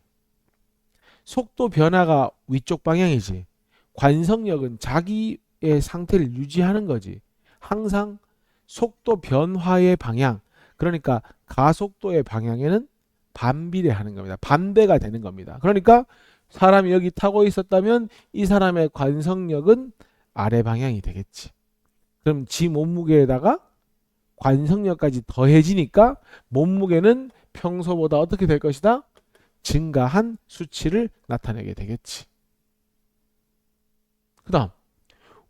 속도 변화가 위쪽 방향이지. 관성력은 자기의 상태를 유지하는 거지. 항상 속도 변화의 방향. 그러니까 가속도의 방향에는 반비례하는 겁니다. 반대가 되는 겁니다. 그러니까 사람이 여기 타고 있었다면 이 사람의 관성력은 아래 방향이 되겠지. 그럼 지 몸무게에다가 관성력까지 더해지니까 몸무게는 평소보다 어떻게 될 것이다? 증가한 수치를 나타내게 되겠지. 그 다음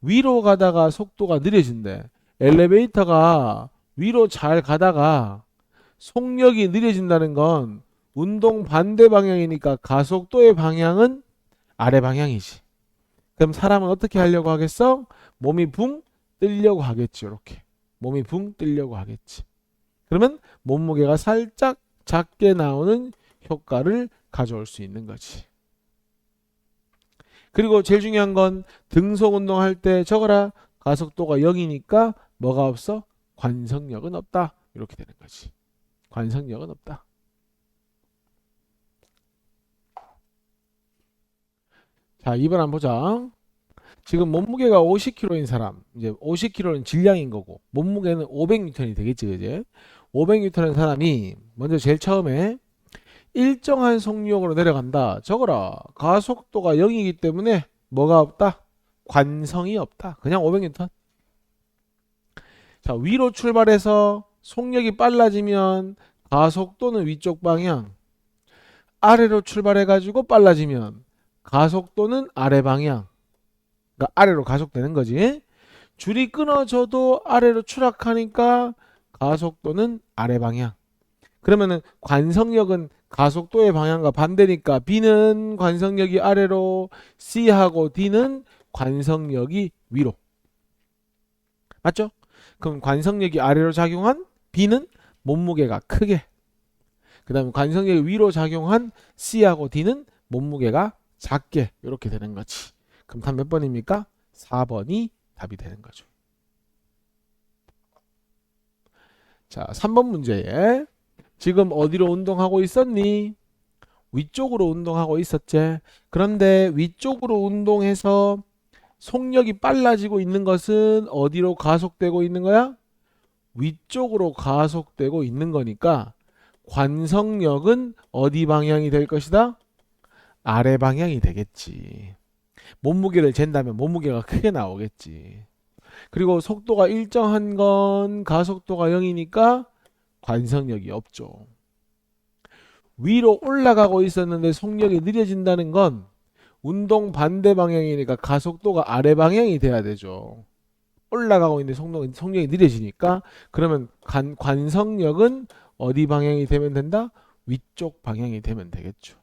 위로 가다가 속도가 느려진대. 엘리베이터가 위로 잘 가다가 속력이 느려진다는 건 운동 반대 방향이니까 가속도의 방향은 아래 방향이지. 그럼 사람은 어떻게 하려고 하겠어? 몸이 붕 뜨려고 하겠지. 이렇게 몸이 붕 뜨려고 하겠지. 그러면 몸무게가 살짝 작게 나오는 효과를 가져올 수 있는 거지. 그리고 제일 중요한 건 등속 운동할 때 적어라. 가속도가 0이니까 뭐가 없어? 관성력은 없다. 이렇게 되는 거지. 관성력은 없다. 자, 2번 한번 보자. 지금 몸무게가 50kg인 사람, 이제 50kg는 질량인 거고 몸무게는 500N이 되겠지, 그제? 500N인 사람이 먼저 제일 처음에 일정한 속력으로 내려간다. 적어라. 가속도가 0이기 때문에 뭐가 없다? 관성이 없다. 그냥 500N. 자, 위로 출발해서 속력이 빨라지면 가속도는 위쪽 방향, 아래로 출발해가지고 빨라지면 가속도는 아래 방향. 그러니까 아래로 가속되는 거지. 줄이 끊어져도 아래로 추락하니까 가속도는 아래 방향. 그러면은 관성력은 가속도의 방향과 반대니까 B는 관성력이 아래로, C하고 D는 관성력이 위로. 맞죠? 그럼 관성력이 아래로 작용한 B는 몸무게가 크게. 그 다음에 관성력이 위로 작용한 C하고 D는 몸무게가 작게. 이렇게 되는 거지. 그럼 답 몇 번입니까? 4번이 답이 되는 거죠. 자, 3번 문제에 지금 어디로 운동하고 있었니? 위쪽으로 운동하고 있었지. 그런데 위쪽으로 운동해서 속력이 빨라지고 있는 것은 어디로 가속되고 있는 거야? 위쪽으로 가속되고 있는 거니까 관성력은 어디 방향이 될 것이다? 아래 방향이 되겠지. 몸무게를 잰다면 몸무게가 크게 나오겠지. 그리고 속도가 일정한 건 가속도가 0이니까 관성력이 없죠. 위로 올라가고 있었는데 속력이 느려진다는 건 운동 반대 방향이니까 가속도가 아래 방향이 돼야 되죠. 올라가고 있는데 속력이 느려지니까 그러면 관성력은 어디 방향이 되면 된다? 위쪽 방향이 되면 되겠죠.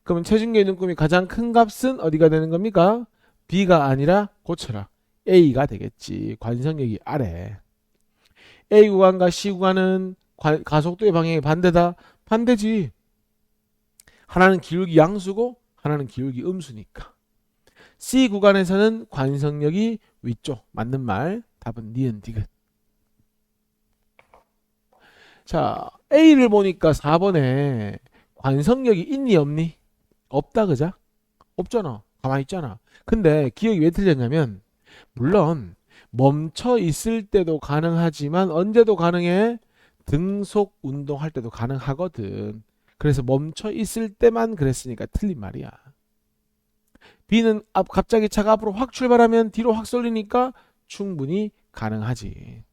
그러면 체중계의 눈금이 가장 큰 값은 어디가 되는 겁니까? B가 아니라 고쳐라. A가 되겠지. 관성력이 아래. A 구간과 C 구간은 가속도의 방향이 반대다. 반대지. 하나는 기울기 양수고 하나는 기울기 음수니까. C 구간에서는 관성력이 위쪽. 맞는 말. 답은 니은 디귿. 자, A를 보니까 4번에 관성력이 있니 없니? 없다, 그자? 없잖아. 가만히 있잖아. 근데 기억이 왜 틀렸냐면 물론 멈춰 있을 때도 가능하지만 언제도 가능해? 등속 운동할 때도 가능하거든. 그래서 멈춰 있을 때만 그랬으니까 틀린 말이야. B는 갑자기 차가 앞으로 확 출발하면 뒤로 확 쏠리니까 충분히 가능하지.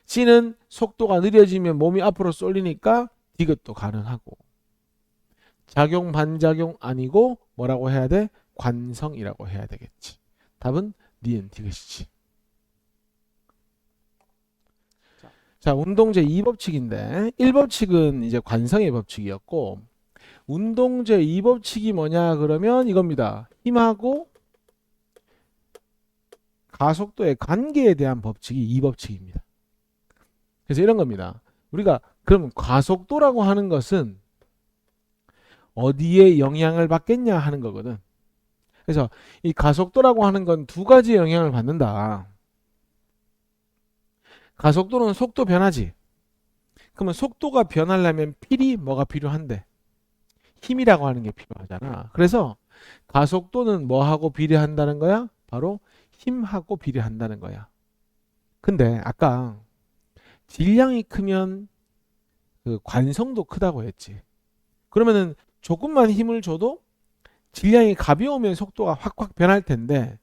C는 속도가 느려지면 몸이 앞으로 쏠리니까 디귿도 가능하고 작용 반작용 아니고 뭐라고 해야 돼? 관성이라고 해야 되겠지. 답은 니은 디귿이지. 자, 운동제 2법칙인데 1법칙은 이제 관성의 법칙이었고 운동제 2법칙이 뭐냐 그러면 이겁니다. 힘하고 가속도의 관계에 대한 법칙이 2법칙입니다. 그래서 이런 겁니다. 우리가 그럼 가속도라고 하는 것은 어디에 영향을 받겠냐 하는 거거든. 그래서 이 가속도라고 하는 건 두 가지 영향을 받는다. 가속도는 속도 변하지. 그러면 속도가 변하려면 필이 뭐가 필요한데? 힘이라고 하는 게 필요하잖아. 그래서 가속도는 뭐하고 비례한다는 거야? 바로 힘하고 비례한다는 거야. 근데 아까 질량이 크면 그 관성도 크다고 했지. 그러면은 조금만 힘을 줘도 질량이 가벼우면 속도가 확확 변할 텐데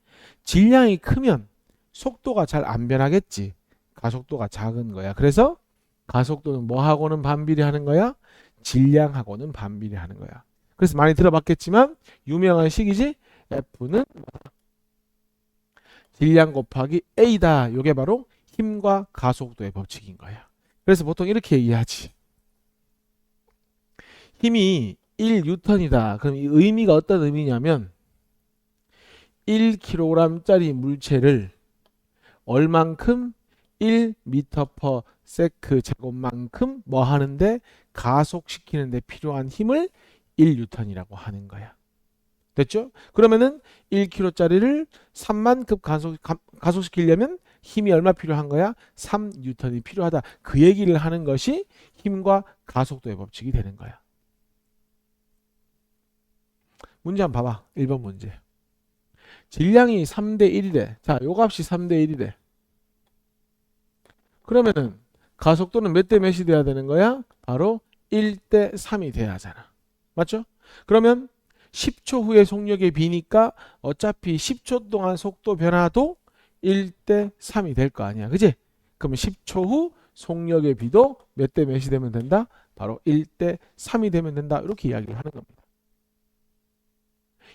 질량이 크면 속도가 잘 안 변하겠지. 가속도가 작은 거야. 그래서 가속도는 뭐하고는 반비례하는 거야? 질량하고는 반비례하는 거야. 그래서 많이 들어봤겠지만 유명한 식이지. F는 질량 곱하기 A다. 이게 바로 힘과 가속도의 법칙인 거야. 그래서 보통 이렇게 얘기하지. 힘이 1N이다. 그럼 이 의미가 어떤 의미냐면 1kg짜리 물체를 얼만큼 1m/s 제곱만큼 뭐 하는데 가속시키는데 필요한 힘을 1N이라고 하는 거야. 됐죠? 그러면은 1kg짜리를 3만급 가속시키려면 힘이 얼마 필요한 거야? 3N이 필요하다. 그 얘기를 하는 것이 힘과 가속도의 법칙이 되는 거야. 문제 한번 봐봐. 1번 문제. 질량이 3대 1이래. 자, 요 값이 3대 1이래. 그러면은 가속도는 몇 대 몇이 돼야 되는 거야? 바로 1대 3이 돼야 하잖아. 맞죠? 그러면 10초 후에 속력의 비니까 어차피 10초 동안 속도 변화도 1대 3이 될 거 아니야. 그지? 그러면 10초 후 속력의 비도 몇 대 몇이 되면 된다? 바로 1대 3이 되면 된다. 이렇게 이야기를 하는 겁니다.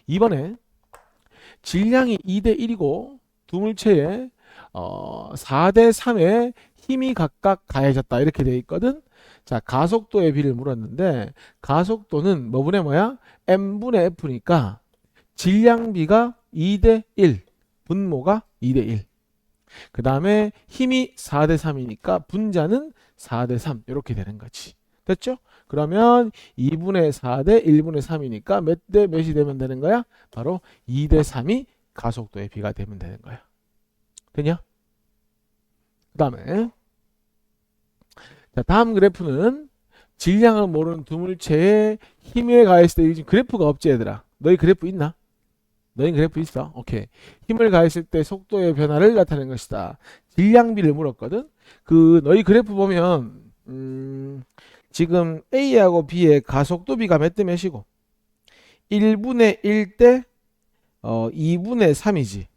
이번에 질량이 2대 1이고 두 물체에 4대 3의 힘이 각각 가해졌다. 이렇게 되어 있거든. 자, 가속도의 비를 물었는데 가속도는 뭐분의 뭐야? m분의 f니까 질량비가 2대 1, 분모가 2대 1. 그 다음에 힘이 4대 3이니까 분자는 4대 3 이렇게 되는 거지. 됐죠? 그러면 2분의 4대 1분의 3이니까 몇 대 몇이 되면 되는 거야? 바로 2대 3이 가속도의 비가 되면 되는 거야. 되냐? 그 다음에 자, 다음 그래프는 질량을 모르는 두 물체의 힘에 가했을 때 지금 그래프가 없지 얘들아. 너희 그래프 있나? 너희 그래프 있어? 오케이. 힘을 가했을 때 속도의 변화를 나타내는 것이다. 질량비를 물었거든. 그 너희 그래프 보면 지금 A하고 B의 가속도비가 몇 대 몇이고 1분의 1대 2분의 3이지.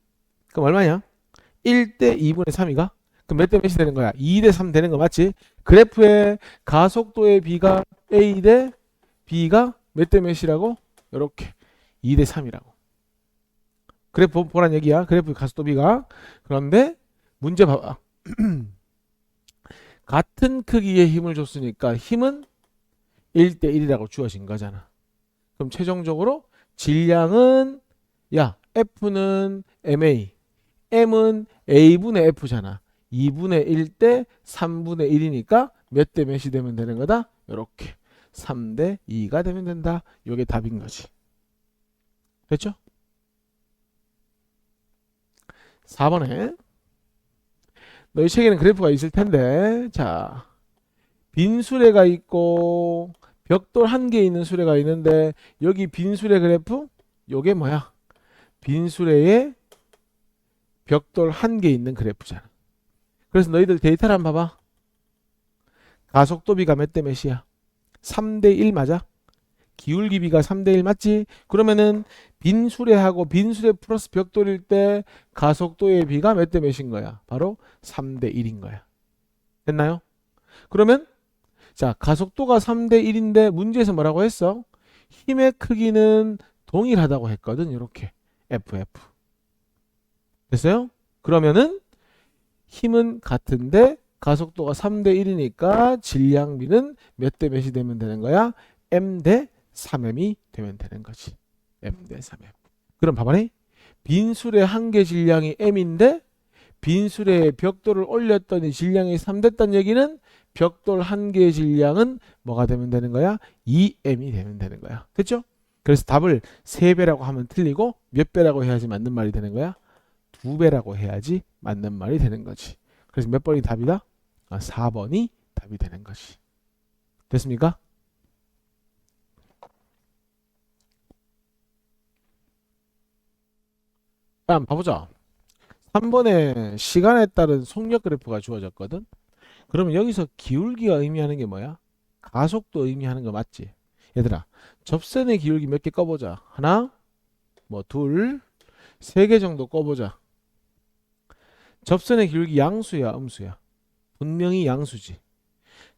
그럼 얼마냐? 1대 2분의 3이가? 그럼 몇 대 몇이 되는 거야? 2대 3 되는 거 맞지? 그래프의 가속도의 B가 A 대 B가 몇 대 몇이라고? 이렇게 2대 3이라고. 그래프 보란 얘기야. 그래프 가속도 B가. 그런데 문제 봐봐. 같은 크기의 힘을 줬으니까 힘은 1대 1이라고 주어진 거잖아. 그럼 최종적으로 질량은 야 F는 MA, M은 A분의 F잖아. 2분의 1대 3분의 1이니까 몇 대 몇이 되면 되는 거다? 이렇게 3대 2가 되면 된다. 이게 답인 거지. 됐죠? 4번에 너희 책에는 그래프가 있을 텐데 자 빈수레가 있고 벽돌 한 개 있는 수레가 있는데 여기 빈수레 그래프 요게 뭐야? 빈수레에 벽돌 한 개 있는 그래프잖아. 그래서 너희들 데이터를 한번 봐봐. 가속도비가 몇 대 몇이야? 3대 1 맞아? 기울기비가 3대 1 맞지? 그러면은 빈수레하고 빈수레 플러스 벽돌일 때 가속도의 비가 몇 대 몇인 거야? 바로 3대 1인 거야. 됐나요? 그러면 자, 가속도가 3대 1인데 문제에서 뭐라고 했어? 힘의 크기는 동일하다고 했거든. 이렇게 FF. 됐어요? 그러면은 힘은 같은데 가속도가 3대 1이니까 질량비는 몇 대 몇이 되면 되는 거야? M 대 3M이 되면 되는 거지. M 대 3M. 그럼 봐봐네. 빈술의 한계 질량이 M인데 빈술의 벽돌을 올렸더니 질량이 3 됐다는 얘기는 벽돌 한 개의 질량은 뭐가 되면 되는 거야? 2m이 되면 되는 거야. 그렇죠? 그래서 답을 3배라고 하면 틀리고 몇 배라고 해야지 맞는 말이 되는 거야? 2배라고 해야지 맞는 말이 되는 거지. 그래서 몇 번이 답이다? 4번이 답이 되는 거지. 됐습니까? 한번 봐보자. 3번에 시간에 따른 속력 그래프가 주어졌거든. 그러면 여기서 기울기가 의미하는 게 뭐야? 가속도 의미하는 거 맞지? 얘들아, 접선의 기울기 몇 개 꺼보자. 하나, 뭐 둘, 3개 정도 꺼보자. 접선의 기울기 양수야, 음수야? 분명히 양수지.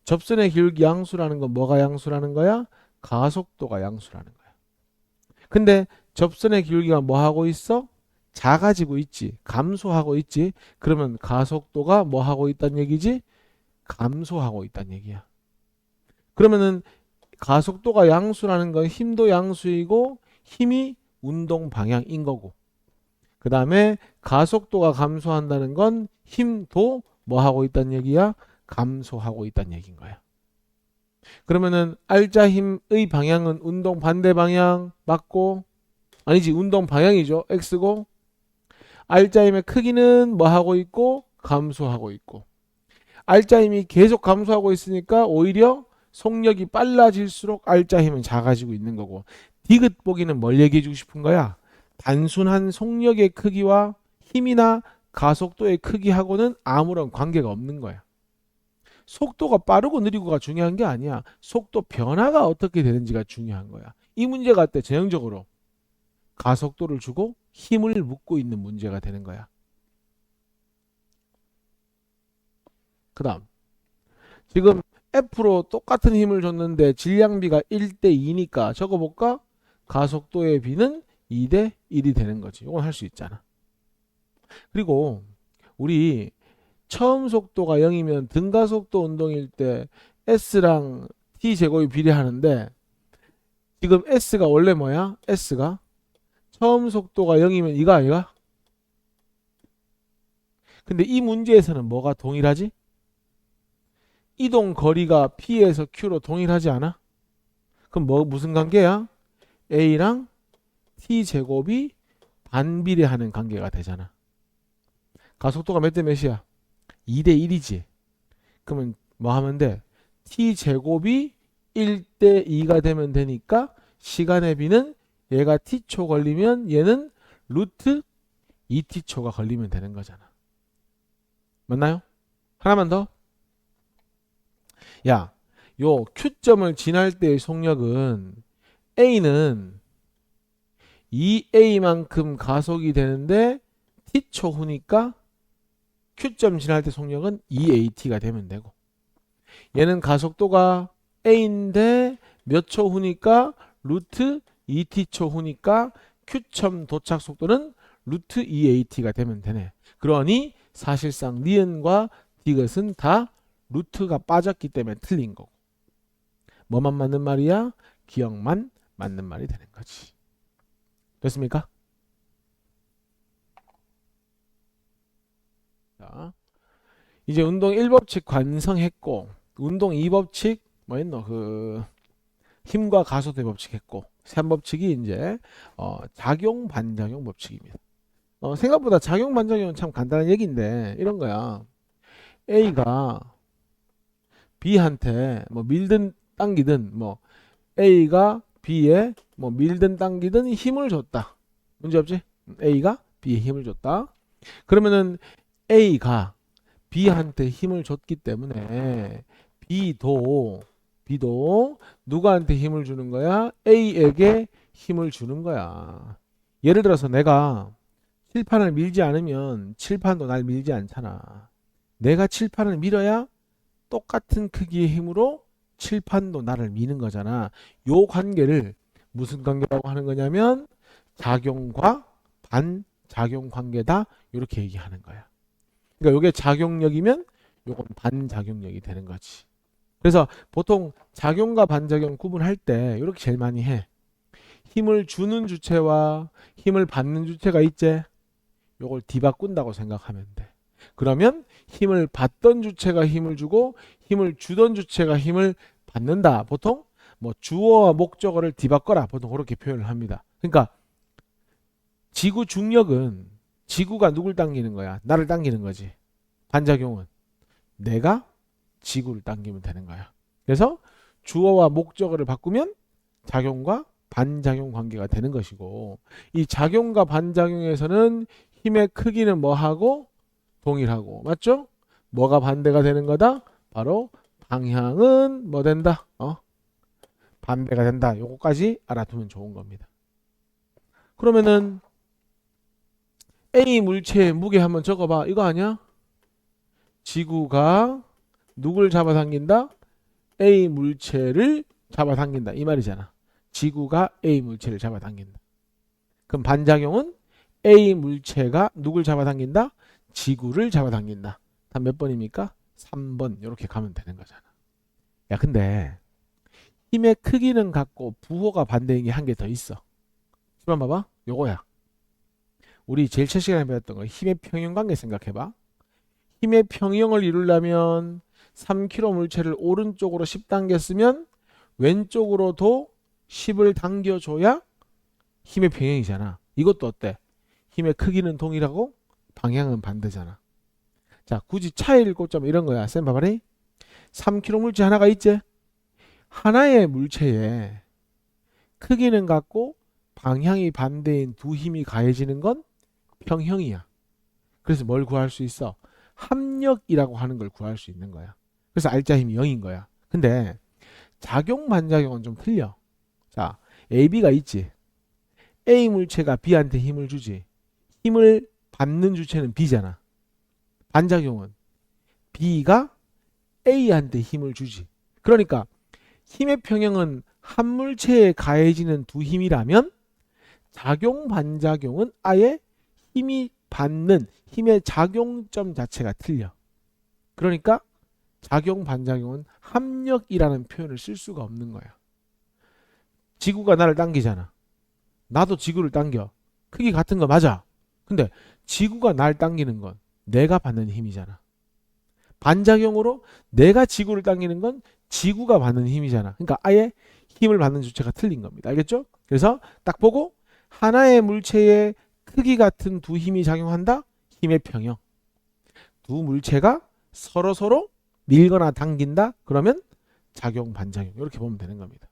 접선의 기울기 양수라는 건 뭐가 양수라는 거야? 가속도가 양수라는 거야. 근데 접선의 기울기가 뭐 하고 있어? 작아지고 있지. 감소하고 있지. 그러면 가속도가 뭐 하고 있다는 얘기지? 감소하고 있다는 얘기야. 그러면은 가속도가 양수라는 건 힘도 양수이고 힘이 운동 방향인 거고, 그 다음에 가속도가 감소한다는 건 힘도 뭐 하고 있다는 얘기야? 감소하고 있다는 얘기인 거야. 그러면은 알자 힘의 방향은 운동 반대 방향 맞고, 아니지, 운동 방향이죠. X고, 알자 힘의 크기는 뭐 하고 있고? 감소하고 있고, 알자 힘이 계속 감소하고 있으니까 오히려 속력이 빨라질수록 알자 힘은 작아지고 있는 거고, 디귿 보기는 뭘 얘기해 주고 싶은 거야? 단순한 속력의 크기와 힘이나 가속도의 크기하고는 아무런 관계가 없는 거야. 속도가 빠르고 느리고가 중요한 게 아니야. 속도 변화가 어떻게 되는지가 중요한 거야. 이 문제가 때 전형적으로 가속도를 주고 힘을 묻고 있는 문제가 되는 거야. 그 다음, 지금 F로 똑같은 힘을 줬는데 질량비가 1대 2니까 적어볼까? 가속도의 비는 2대 1이 되는 거지. 이건 할 수 있잖아. 그리고 우리 처음 속도가 0이면 등가속도 운동일 때 S랑 T 제곱이 비례하는데, 지금 S가 원래 뭐야? S가 처음 속도가 0이면 이거 아이가? 근데 이 문제에서는 뭐가 동일하지? 이동 거리가 P에서 Q로 동일하지 않아? 그럼 뭐 무슨 관계야? A랑 T 제곱이 반비례하는 관계가 되잖아. 가속도가 몇 대 몇이야? 2대 1이지. 그러면 뭐 하면 돼? T 제곱이 1대 2가 되면 되니까 시간의 비는 얘가 T초 걸리면 얘는 루트 2T초가 걸리면 되는 거잖아. 맞나요? 하나만 더. 야, 요 Q점을 지날 때의 속력은 A는 2A만큼 가속이 되는데 T초 후니까 Q점 지날 때 속력은 2AT가 되면 되고, 얘는 가속도가 A인데 몇 초 후니까 루트 2T초 후니까 Q점 도착 속도는 루트 2AT가 되면 되네. 그러니 사실상 니은과 디귿은 다 루트가 빠졌기 때문에 틀린 거고, 뭐만 맞는 말이야? 기억만 맞는 말이 되는 거지. 됐습니까? 자, 이제 운동 1법칙 완성했고, 운동 2법칙 뭐 했노? 그 힘과 가속도의 법칙 했고, 3법칙이 이제 작용 반작용 법칙입니다. 생각보다 작용 반작용은 참 간단한 얘기인데 이런 거야. A가 B한테 뭐 밀든 당기든, 뭐 A가 B에 뭐 밀든 당기든 힘을 줬다. 문제 없지? A가 B에 힘을 줬다. 그러면은 A가 B한테 힘을 줬기 때문에 B도 누구한테 힘을 주는 거야? A에게 힘을 주는 거야. 예를 들어서 내가 칠판을 밀지 않으면 칠판도 날 밀지 않잖아. 내가 칠판을 밀어야 똑같은 크기의 힘으로 칠판도 나를 미는 거잖아. 요 관계를 무슨 관계라고 하는 거냐면 작용과 반작용 관계다. 이렇게 얘기하는 거야. 그러니까 요게 작용력이면 요건 반작용력이 되는 거지. 그래서 보통 작용과 반작용 구분할 때 이렇게 제일 많이 해. 힘을 주는 주체와 힘을 받는 주체가 있지. 요걸 뒤바꾼다고 생각하면 돼. 그러면 힘을 받던 주체가 힘을 주고 힘을 주던 주체가 힘을 받는다. 보통 뭐 주어와 목적어를 뒤바꿔라. 보통 그렇게 표현을 합니다. 그러니까 지구 중력은 지구가 누굴 당기는 거야? 나를 당기는 거지. 반작용은 내가 지구를 당기면 되는 거야. 그래서 주어와 목적어를 바꾸면 작용과 반작용 관계가 되는 것이고, 이 작용과 반작용에서는 힘의 크기는 뭐하고 동일하고, 맞죠? 뭐가 반대가 되는 거다? 바로 방향은 뭐 된다? 반대가 된다. 요거까지 알아두면 좋은 겁니다. 그러면은 A 물체의 무게 한번 적어봐. 이거 아니야? 지구가 누굴 잡아당긴다? A 물체를 잡아당긴다. 이 말이잖아. 지구가 A 물체를 잡아당긴다. 그럼 반작용은 A 물체가 누굴 잡아당긴다? 지구를 잡아당긴다. 다 몇 번입니까? 3번. 이렇게 가면 되는 거잖아. 야, 근데 힘의 크기는 같고 부호가 반대인 게 한 개 더 있어. 한번 봐봐. 요거야. 우리 제일 첫 시간에 배웠던 거 힘의 평형관계 생각해봐. 힘의 평형을 이루려면 3kg 물체를 오른쪽으로 10 당겼으면 왼쪽으로도 10을 당겨줘야 힘의 평형이잖아. 이것도 어때? 힘의 크기는 동일하고 방향은 반대잖아. 자, 굳이 차이를 꼽자면 이런 거야. 쌤 봐봐리. 3kg 물체 하나가 있지? 하나의 물체에 크기는 같고 방향이 반대인 두 힘이 가해지는 건 평형이야. 그래서 뭘 구할 수 있어? 합력이라고 하는 걸 구할 수 있는 거야. 그래서 알짜 힘이 0인 거야. 근데 작용 반작용은 좀 틀려. 자, AB가 있지. A 물체가 B한테 힘을 주지. 힘을 받는 주체는 B잖아. 반작용은 B가 A한테 힘을 주지. 그러니까 힘의 평형은 한 물체에 가해지는 두 힘이라면 작용 반작용은 아예 힘이 받는 힘의 작용점 자체가 틀려. 그러니까 작용 반작용은 합력이라는 표현을 쓸 수가 없는 거야. 지구가 나를 당기잖아. 나도 지구를 당겨. 크기 같은 거 맞아. 근데 지구가 날 당기는 건 내가 받는 힘이잖아. 반작용으로 내가 지구를 당기는 건 지구가 받는 힘이잖아. 그러니까 아예 힘을 받는 주체가 틀린 겁니다. 알겠죠? 그래서 딱 보고 하나의 물체에 크기 같은 두 힘이 작용한다? 힘의 평형. 두 물체가 서로 밀거나 당긴다? 그러면 작용, 반작용. 이렇게 보면 되는 겁니다.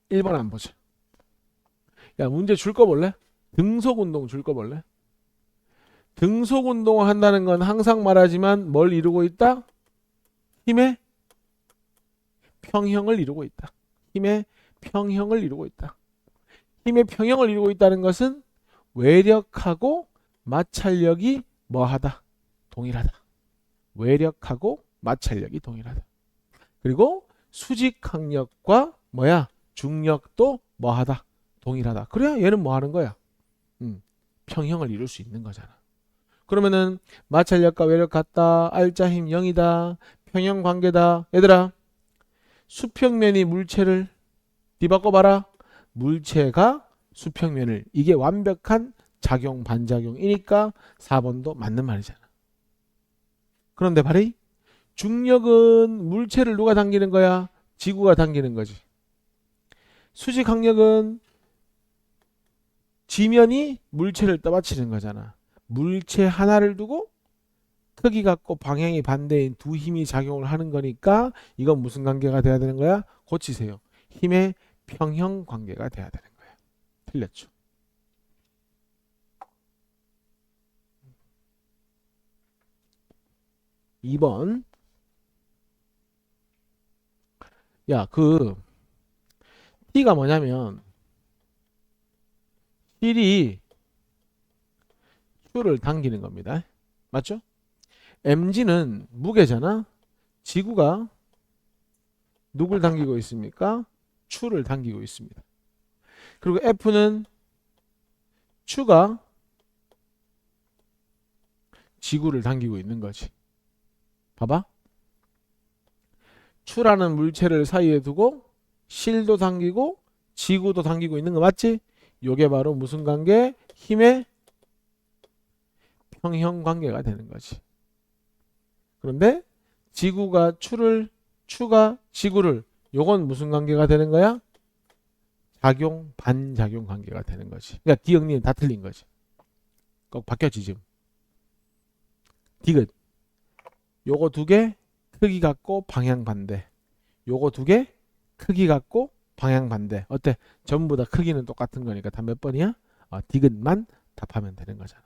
1번 한번 보자. 야, 문제 줄 거 볼래? 등속 운동 줄 거 볼래? 등속 운동을 한다는 건 항상 말하지만 뭘 이루고 있다? 힘의 평형을 이루고 있다. 힘의 평형을 이루고 있다. 힘의 평형을 이루고 있다는 것은 외력하고 마찰력이 뭐하다? 동일하다. 외력하고 마찰력이 동일하다. 그리고 수직항력과 뭐야? 중력도 뭐하다? 동일하다. 그래야 얘는 뭐 하는 거야? 평형을 이룰 수 있는 거잖아. 그러면은 마찰력과 외력 같다. 알짜 힘 0이다. 평형 관계다. 얘들아, 수평면이 물체를 뒤바꿔봐라. 물체가 수평면을, 이게 완벽한 작용 반작용이니까 4번도 맞는 말이잖아. 그런데 바리 중력은 물체를 누가 당기는 거야? 지구가 당기는 거지. 수직항력은 지면이 물체를 떠받치는 거잖아. 물체 하나를 두고 크기 같고 방향이 반대인 두 힘이 작용을 하는 거니까 이건 무슨 관계가 돼야 되는 거야? 고치세요. 힘의 평형 관계가 돼야 되는 거야. 틀렸죠. (2번) 야, T가 뭐냐면 힐이 Q를 당기는 겁니다. 맞죠? mg는 무게잖아. 지구가 누굴 당기고 있습니까? 추를 당기고 있습니다. 그리고 F는 추가 지구를 당기고 있는 거지. 봐봐. 추라는 물체를 사이에 두고 실도 당기고 지구도 당기고 있는 거 맞지? 요게 바로 무슨 관계? 힘의 평형 관계가 되는 거지. 그런데 지구가 추가 지구를, 요건 무슨 관계가 되는 거야? 작용 반작용 관계가 되는 거지. 그러니까 기억리는 다 틀린 거지. 꼭 바뀌었지 지금. 디귿. 요거 두 개 크기 같고 방향 반대. 요거 두 개 크기 같고 방향 반대. 어때? 전부 다 크기는 똑같은 거니까 다 몇 번이야? 디귿만 답하면 되는 거잖아.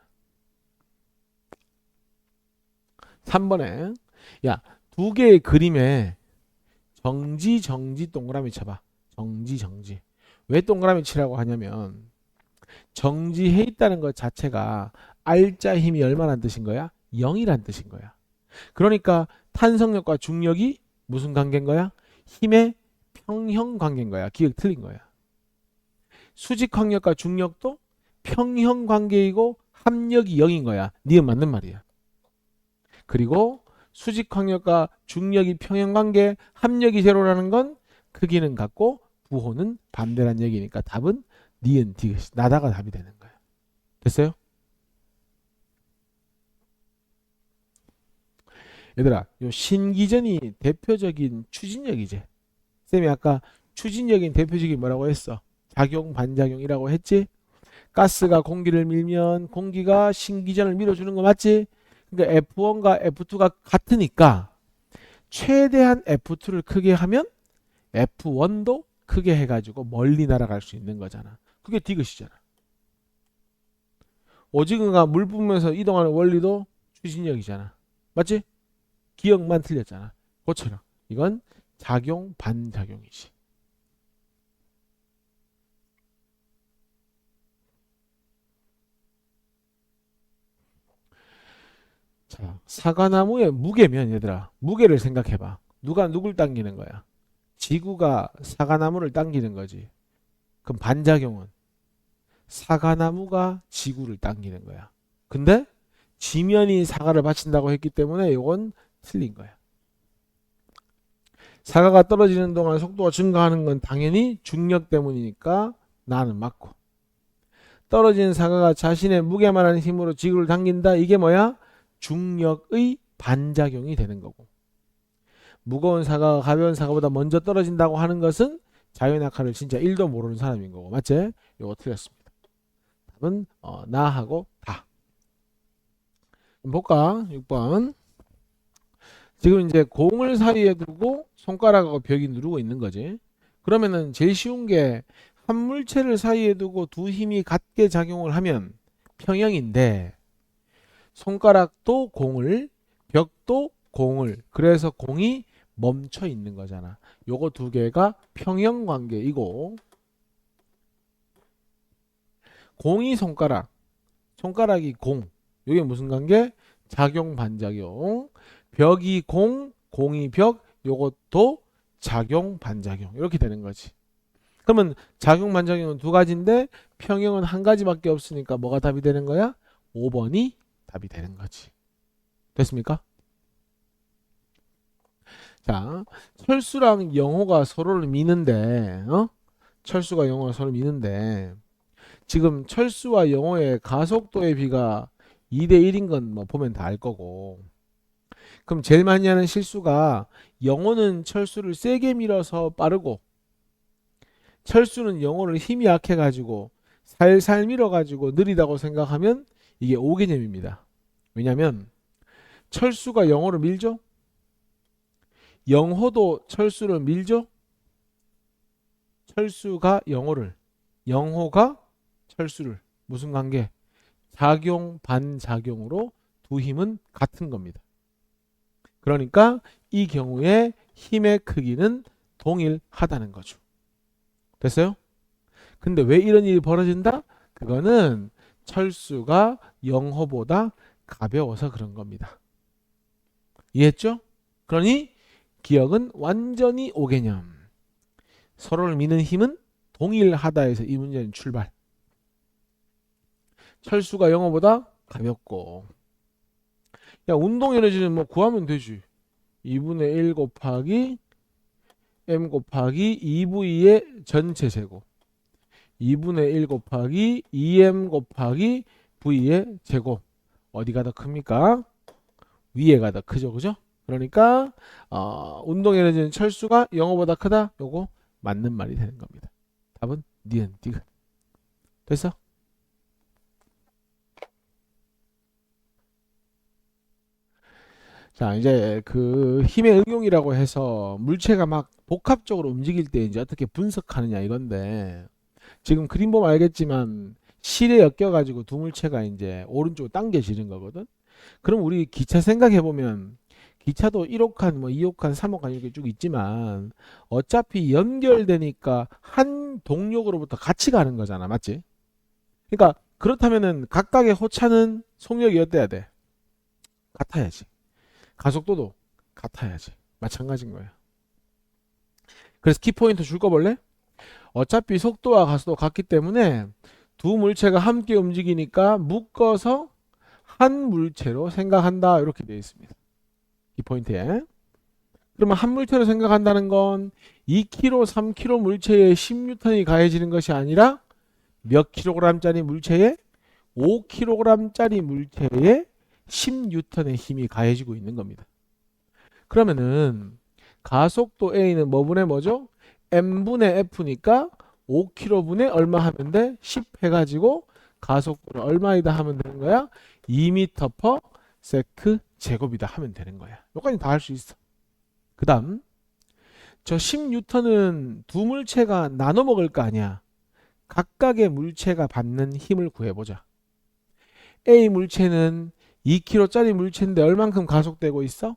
3번에 야, 두 개의 그림에 정지 동그라미 쳐봐. 정지. 왜 동그라미 치라고 하냐면 정지해 있다는 것 자체가 R자 힘이 얼마란 뜻인 거야? 0이란 뜻인 거야. 그러니까 탄성력과 중력이 무슨 관계인 거야? 힘의 평형 관계인 거야. 기억 틀린 거야. 수직항력과 중력도 평형 관계이고 합력이 0인 거야. 니은 맞는 말이야. 그리고 수직항력과 중력이 평형 관계, 합력이 제로라는 건 크기는 같고 부호는 반대란 얘기니까 답은 니은 디귿 나다가 답이 되는 거야. 됐어요? 얘들아, 요 신기전이 대표적인 추진력이지. 쌤이 아까 추진력인 대표적인 뭐라고 했어? 작용 반작용이라고 했지? 가스가 공기를 밀면 공기가 신기전을 밀어주는 거 맞지? 그러니까 F1과 F2가 같으니까 최대한 F2를 크게 하면 F1도 크게 해가지고 멀리 날아갈 수 있는 거잖아. 그게 디귿이잖아. 오징어가 물 뿜으면서 이동하는 원리도 추진력이잖아. 맞지? 기억만 틀렸잖아. 그처럼 이건 작용 반작용이지. 자, 사과나무의 무게면 얘들아, 무게를 생각해봐. 누가 누굴 당기는 거야? 지구가 사과나무를 당기는 거지. 그럼 반작용은 사과나무가 지구를 당기는 거야. 근데 지면이 사과를 받친다고 했기 때문에 이건 틀린 거야. 사과가 떨어지는 동안 속도가 증가하는 건 당연히 중력 때문이니까 나는 맞고, 떨어지는 사과가 자신의 무게만한 힘으로 지구를 당긴다, 이게 뭐야? 중력의 반작용이 되는 거고, 무거운 사과가 가벼운 사과보다 먼저 떨어진다고 하는 것은 자연학화를 진짜 1도 모르는 사람인 거고. 맞지? 요거 틀렸습니다. 답은 나하고 다. 볼까? 6번. 지금 이제 공을 사이에 두고 손가락하고 벽이 누르고 있는 거지. 그러면은 제일 쉬운 게 한 물체를 사이에 두고 두 힘이 같게 작용을 하면 평형인데, 손가락도 공을, 벽도 공을, 그래서 공이 멈춰 있는 거잖아. 요거 두 개가 평형 관계이고, 공이 손가락, 손가락이 공, 요게 무슨 관계? 작용 반작용. 벽이 공, 공이 벽, 요것도 작용 반작용. 이렇게 되는 거지. 그러면 작용 반작용은 두 가지인데 평형은 한 가지밖에 없으니까 뭐가 답이 되는 거야? 5번이 답이 되는 거지. 됐습니까? 자, 철수랑 영호가 서로를 미는데, 철수가 영호가 서로를 미는데, 지금 철수와 영호의 가속도의 비가 2대1인 건 뭐 보면 다 알 거고, 그럼 제일 많이 하는 실수가 영호는 철수를 세게 밀어서 빠르고, 철수는 영호를 힘이 약해가지고 살살 밀어가지고 느리다고 생각하면 이게 오개념입니다. 왜냐면 철수가 영호를 밀죠? 영호도 철수를 밀죠? 철수가 영호를, 영호가 철수를, 무슨 관계? 작용 반작용으로 두 힘은 같은 겁니다. 그러니까 이 경우에 힘의 크기는 동일하다는 거죠. 됐어요? 근데 왜 이런 일이 벌어진다? 그거는 철수가 영호보다 가벼워서 그런 겁니다. 이해했죠? 그러니 기억은 완전히 5개념. 서로를 미는 힘은 동일하다에서 이 문제는 출발. 철수가 영어보다 가볍고. 야, 운동 에너지는 뭐 구하면 되지. 2분의 1 곱하기 m 곱하기 2v의 전체 제곱. 2분의 1 곱하기 2m 곱하기 v의 제곱. 어디가 더 큽니까? 위에가 더 크죠. 그죠? 그러니까 운동 에너지는 철수가 영어보다 크다. 요거 맞는 말이 되는 겁니다. 답은 니은 디귿. 됐어? 자, 이제 그 힘의 응용이라고 해서 물체가 막 복합적으로 움직일 때 이제 어떻게 분석하느냐 이건데, 지금 그림 보면 알겠지만 실에 엮여가지고 두 물체가 이제 오른쪽으로 당겨지는 거거든. 그럼 우리 기차 생각해 보면 기차도 1호칸, 뭐 2호칸, 3호칸 이렇게 쭉 있지만 어차피 연결되니까 한 동력으로부터 같이 가는 거잖아, 맞지? 그러니까 그렇다면은 각각의 호차는 속력이 어때야 돼? 같아야지. 가속도도 같아야지. 마찬가지인 거야. 그래서 키포인트 줄 거 볼래? 어차피 속도와 가속도 같기 때문에 두 물체가 함께 움직이니까 묶어서 한 물체로 생각한다. 이렇게 되어 있습니다. 이 포인트에. 그러면 한 물체로 생각한다는 건 2kg, 3kg 물체에 10N이 가해지는 것이 아니라 몇 kg짜리 물체에 5kg짜리 물체에 10N의 힘이 가해지고 있는 겁니다. 그러면은 가속도 A는 뭐분의 뭐죠? m분의 F니까 5km분의 얼마 하면 돼? 10 해가지고 가속도를 얼마이다 하면 되는 거야? 2m/s 제곱이다 하면 되는 거야. 여기까지 다 할 수 있어. 그 다음 저 10N은 두 물체가 나눠 먹을 거 아니야. 각각의 물체가 받는 힘을 구해보자. A 물체는 2kg짜리 물체인데 얼만큼 가속되고 있어?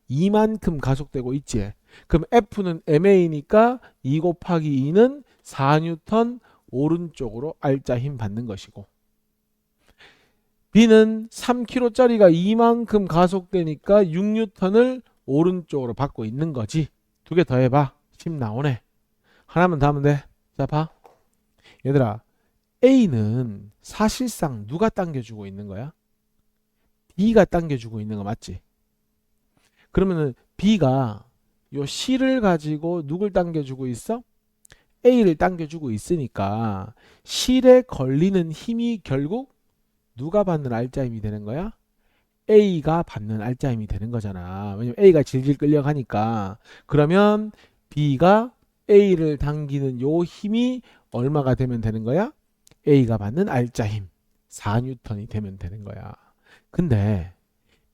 이만큼 가속되고 있지. 그럼 F는 MA니까 2 곱하기 2는 4N 오른쪽으로 알짜 힘 받는 것이고, B는 3kg짜리가 이만큼 가속되니까 6N을 오른쪽으로 받고 있는 거지. 두 개 더 해봐. 10 나오네. 하나만 더 하면 돼. 자, 봐. 얘들아, A는 사실상 누가 당겨주고 있는 거야? B가 당겨주고 있는 거 맞지? 그러면은 B가 요 C를 가지고 누굴 당겨주고 있어? A를 당겨주고 있으니까 실에 걸리는 힘이 결국 누가 받는 알짜 힘이 되는 거야? A가 받는 알짜 힘이 되는 거잖아. 왜냐면 A가 질질 끌려가니까. 그러면 B가 A를 당기는 요 힘이 얼마가 되면 되는 거야? A가 받는 알짜 힘 4N이 되면 되는 거야. 근데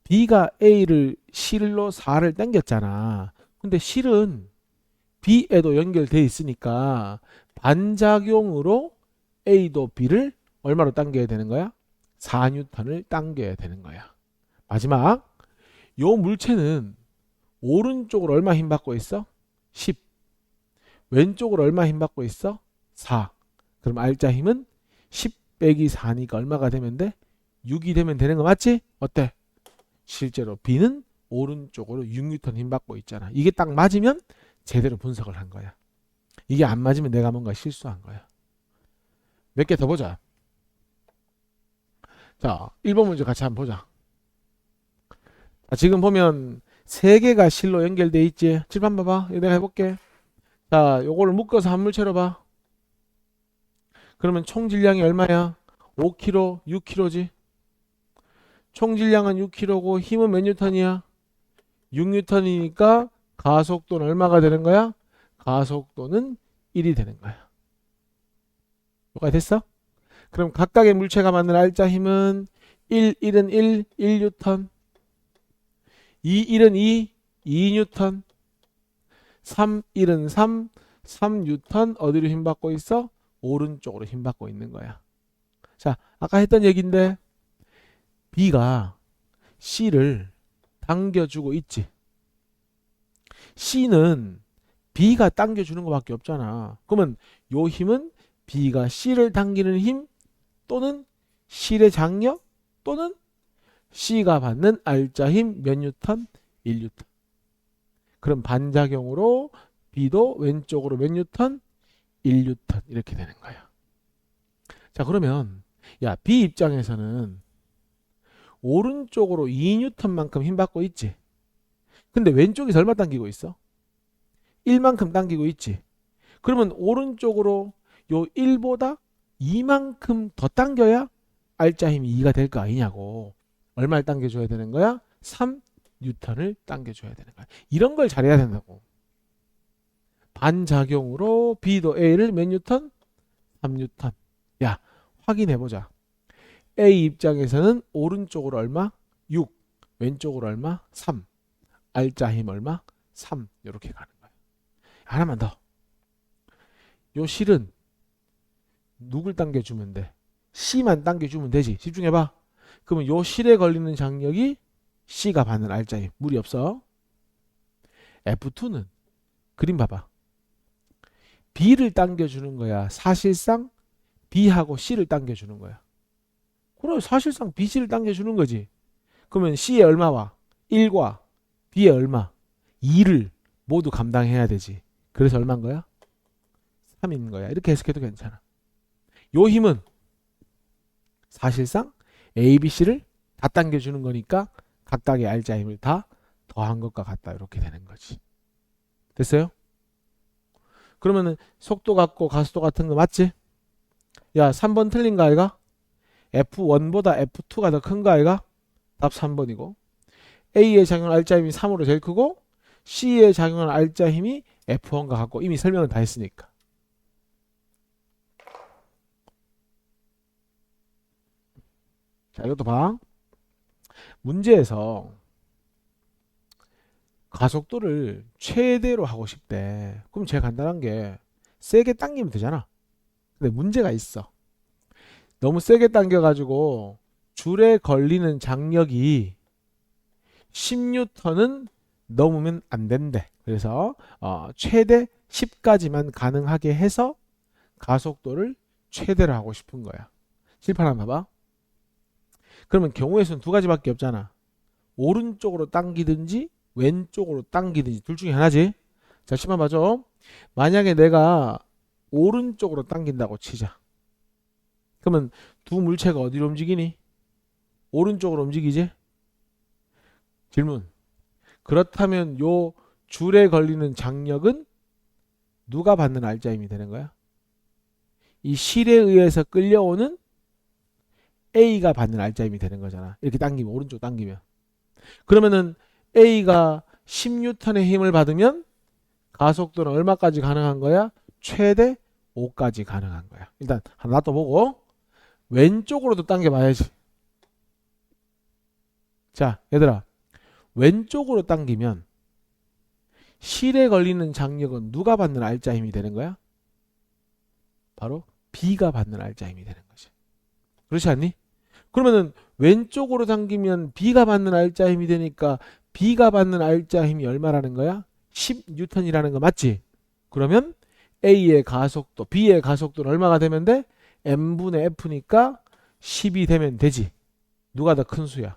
B가 A를 실로 4를 당겼잖아. 근데 실은 B에도 연결돼 있으니까 반작용으로 A도 B를 얼마로 당겨야 되는 거야? 4N을 당겨야 되는 거야. 마지막, 요 물체는 오른쪽으로 얼마 힘 받고 있어? 10. 왼쪽으로 얼마 힘 받고 있어? 4. 그럼 알짜 힘은 10 빼기 4니까 얼마가 되면 돼? 6이 되면 되는 거 맞지? 어때? 실제로 B는 오른쪽으로 6N 힘 받고 있잖아. 이게 딱 맞으면 제대로 분석을 한 거야. 이게 안 맞으면 내가 뭔가 실수한 거야. 몇 개 더 보자. 자, 1번 문제 같이 한번 보자. 자, 지금 보면 세 개가 실로 연결돼 있지. 칠판 봐봐. 이거 내가 해볼게. 자, 요거를 묶어서 한 물체로 봐. 그러면 총 질량이 얼마야? 5kg, 6kg지. 총 질량은 6kg고 힘은 몇 뉴턴이야? 6N이니까 가속도는 얼마가 되는 거야? 가속도는 1이 되는 거야. 뭐가 됐어? 그럼 각각의 물체가 만든 알짜 힘은 1, 1은 1, 1N, 2, 1은 2, 2N, 3, 1은 3, 3N 어디로 힘받고 있어? 오른쪽으로 힘받고 있는 거야. 자, 아까 했던 얘기인데 B가 C를 당겨주고 있지. C는 B가 당겨주는 것밖에 없잖아. 그러면 요 힘은 B가 C를 당기는 힘 또는 실의 장력 또는 C가 받는 알짜 힘 몇 뉴턴? 1뉴턴. 그럼 반작용으로 B도 왼쪽으로 몇 뉴턴? 1뉴턴 이렇게 되는 거야. 자, 그러면 야, B 입장에서는 오른쪽으로 2뉴턴만큼 힘 받고 있지. 근데 왼쪽에서 얼마 당기고 있어? 1만큼 당기고 있지. 그러면 오른쪽으로 요 1보다 2만큼 더 당겨야 알짜 힘이 2가 될 거 아니냐고. 얼마를 당겨줘야 되는 거야? 3뉴턴을 당겨줘야 되는 거야. 이런 걸 잘해야 된다고. 반작용으로 B도 A를 몇 뉴턴? 3뉴턴. 야, 확인해보자. A 입장에서는 오른쪽으로 얼마? 6. 왼쪽으로 얼마? 3. 알짜 힘 얼마? 3. 이렇게 가는 거야. 하나만 더. 요 실은 누굴 당겨주면 돼? C만 당겨주면 되지. 집중해봐. 그러면 요 실에 걸리는 장력이 C가 받는 알짜 힘. 무리 없어. F2는 그림 봐봐. B를 당겨주는 거야. 사실상 B하고 C를 당겨주는 거야. 그럼 사실상 BC를 당겨주는 거지. 그러면 C에 얼마와 1과 B에 얼마 2를 모두 감당해야 되지. 그래서 얼마인 거야? 3인 거야. 이렇게 해석해도 괜찮아. 요 힘은 사실상 A, B, C를 다 당겨주는 거니까 각각의 알짜 힘을 다 더한 것과 같다. 이렇게 되는 거지. 됐어요? 그러면은 속도 같고 가속도 같은 거 맞지? 야, 3번 틀린 거 아이가? F1보다 F2가 더 큰 거 아이가? 답 3번이고. A의 작용한 알짜 힘이 3으로 제일 크고 C의 작용한 알짜 힘이 F1과 같고. 이미 설명을 다 했으니까. 자, 이것도 봐. 문제에서 가속도를 최대로 하고 싶대. 그럼 제일 간단한 게 세게 당기면 되잖아. 근데 문제가 있어. 너무 세게 당겨가지고 줄에 걸리는 장력이 10뉴턴은 넘으면 안 된대. 그래서 최대 10까지만 가능하게 해서 가속도를 최대로 하고 싶은 거야. 칠판 한번 봐봐. 그러면 경우의 수는 두 가지밖에 없잖아. 오른쪽으로 당기든지 왼쪽으로 당기든지 둘 중에 하나지. 자, 칠판 봐줘. 만약에 내가 오른쪽으로 당긴다고 치자. 그러면 두 물체가 어디로 움직이니? 오른쪽으로 움직이지? 질문. 그렇다면 요 줄에 걸리는 장력은 누가 받는 알짜 힘이 되는 거야? 이 실에 의해서 끌려오는 A가 받는 알짜 힘이 되는 거잖아. 이렇게 당기면, 오른쪽 당기면. 그러면은 A가 10뉴턴의 힘을 받으면 가속도는 얼마까지 가능한 거야? 최대 5까지 가능한 거야. 일단 하나 놔둬보고 왼쪽으로도 당겨봐야지. 자, 얘들아, 왼쪽으로 당기면 실에 걸리는 장력은 누가 받는 알짜 힘이 되는 거야? 바로 B가 받는 알짜 힘이 되는 거지. 그렇지 않니? 그러면은 왼쪽으로 당기면 B가 받는 알짜 힘이 되니까 B가 받는 알짜 힘이 얼마라는 거야? 10뉴턴이라는 거 맞지? 그러면 A의 가속도, B의 가속도는 얼마가 되면 돼? M분의 F니까 10이 되면 되지. 누가 더 큰 수야?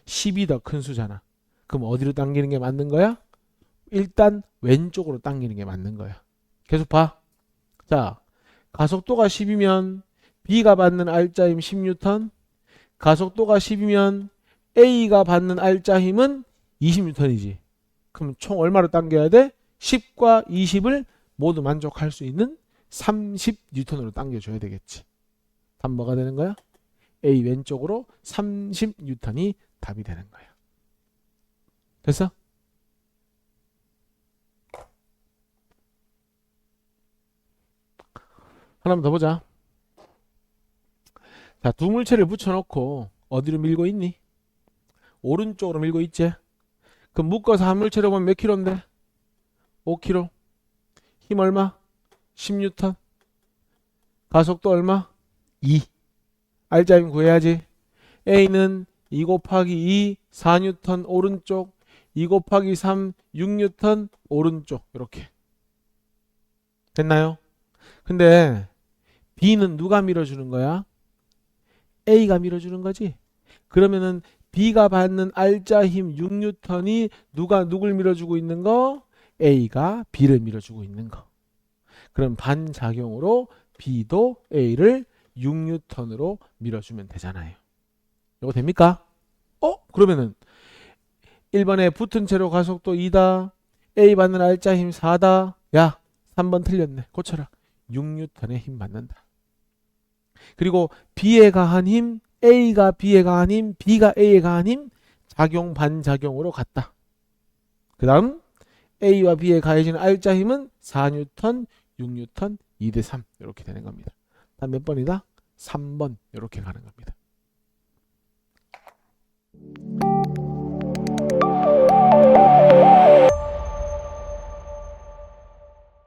10이 더 큰 수잖아. 그럼 어디로 당기는 게 맞는 거야? 일단 왼쪽으로 당기는 게 맞는 거야. 계속 봐. 자, 가속도가 10이면 B가 받는 알짜 힘 10뉴턴, 가속도가 10이면 A가 받는 알짜 힘은 20뉴턴이지. 그럼 총 얼마로 당겨야 돼? 10과 20을 모두 만족할 수 있는 30뉴턴으로 당겨줘야 되겠지. 답 뭐가 되는 거야? A 왼쪽으로 30뉴턴이 답이 되는 거야. 됐어? 하나만 더 보자. 자, 두 물체를 붙여놓고 어디로 밀고 있니? 오른쪽으로 밀고 있지? 그럼 묶어서 한 물체로 보면 몇 킬로인데? 5킬로. 힘 얼마? 10뉴턴. 가속도 얼마? 2. 알짜 힘 구해야지. A는 2 곱하기 2, 4뉴턴 오른쪽, 2 곱하기 3, 6뉴턴 오른쪽. 이렇게. 됐나요? 근데 B는 누가 밀어주는 거야? A가 밀어주는 거지. 그러면은 B가 받는 알짜 힘 6뉴턴이 누가 누굴 밀어주고 있는 거? A가 B를 밀어주고 있는 거. 그럼 반작용으로 B도 A를 6N으로 밀어주면 되잖아요. 이거 됩니까? 그러면은 1번에 붙은 채로 가속도 2다. A 받는 R자 힘 4다. 야, 3번 틀렸네. 고쳐라. 6N의 힘 받는다. 그리고 B에 가한 힘, A가 B에 가한 힘, B가 A에 가한 힘, 작용 반작용으로 같다. 그 다음 A와 B에 가해지는 R자 힘은 4N, 6N, 2대 3 이렇게 되는 겁니다. 다음 몇 번이다? 3번 이렇게 가는 겁니다.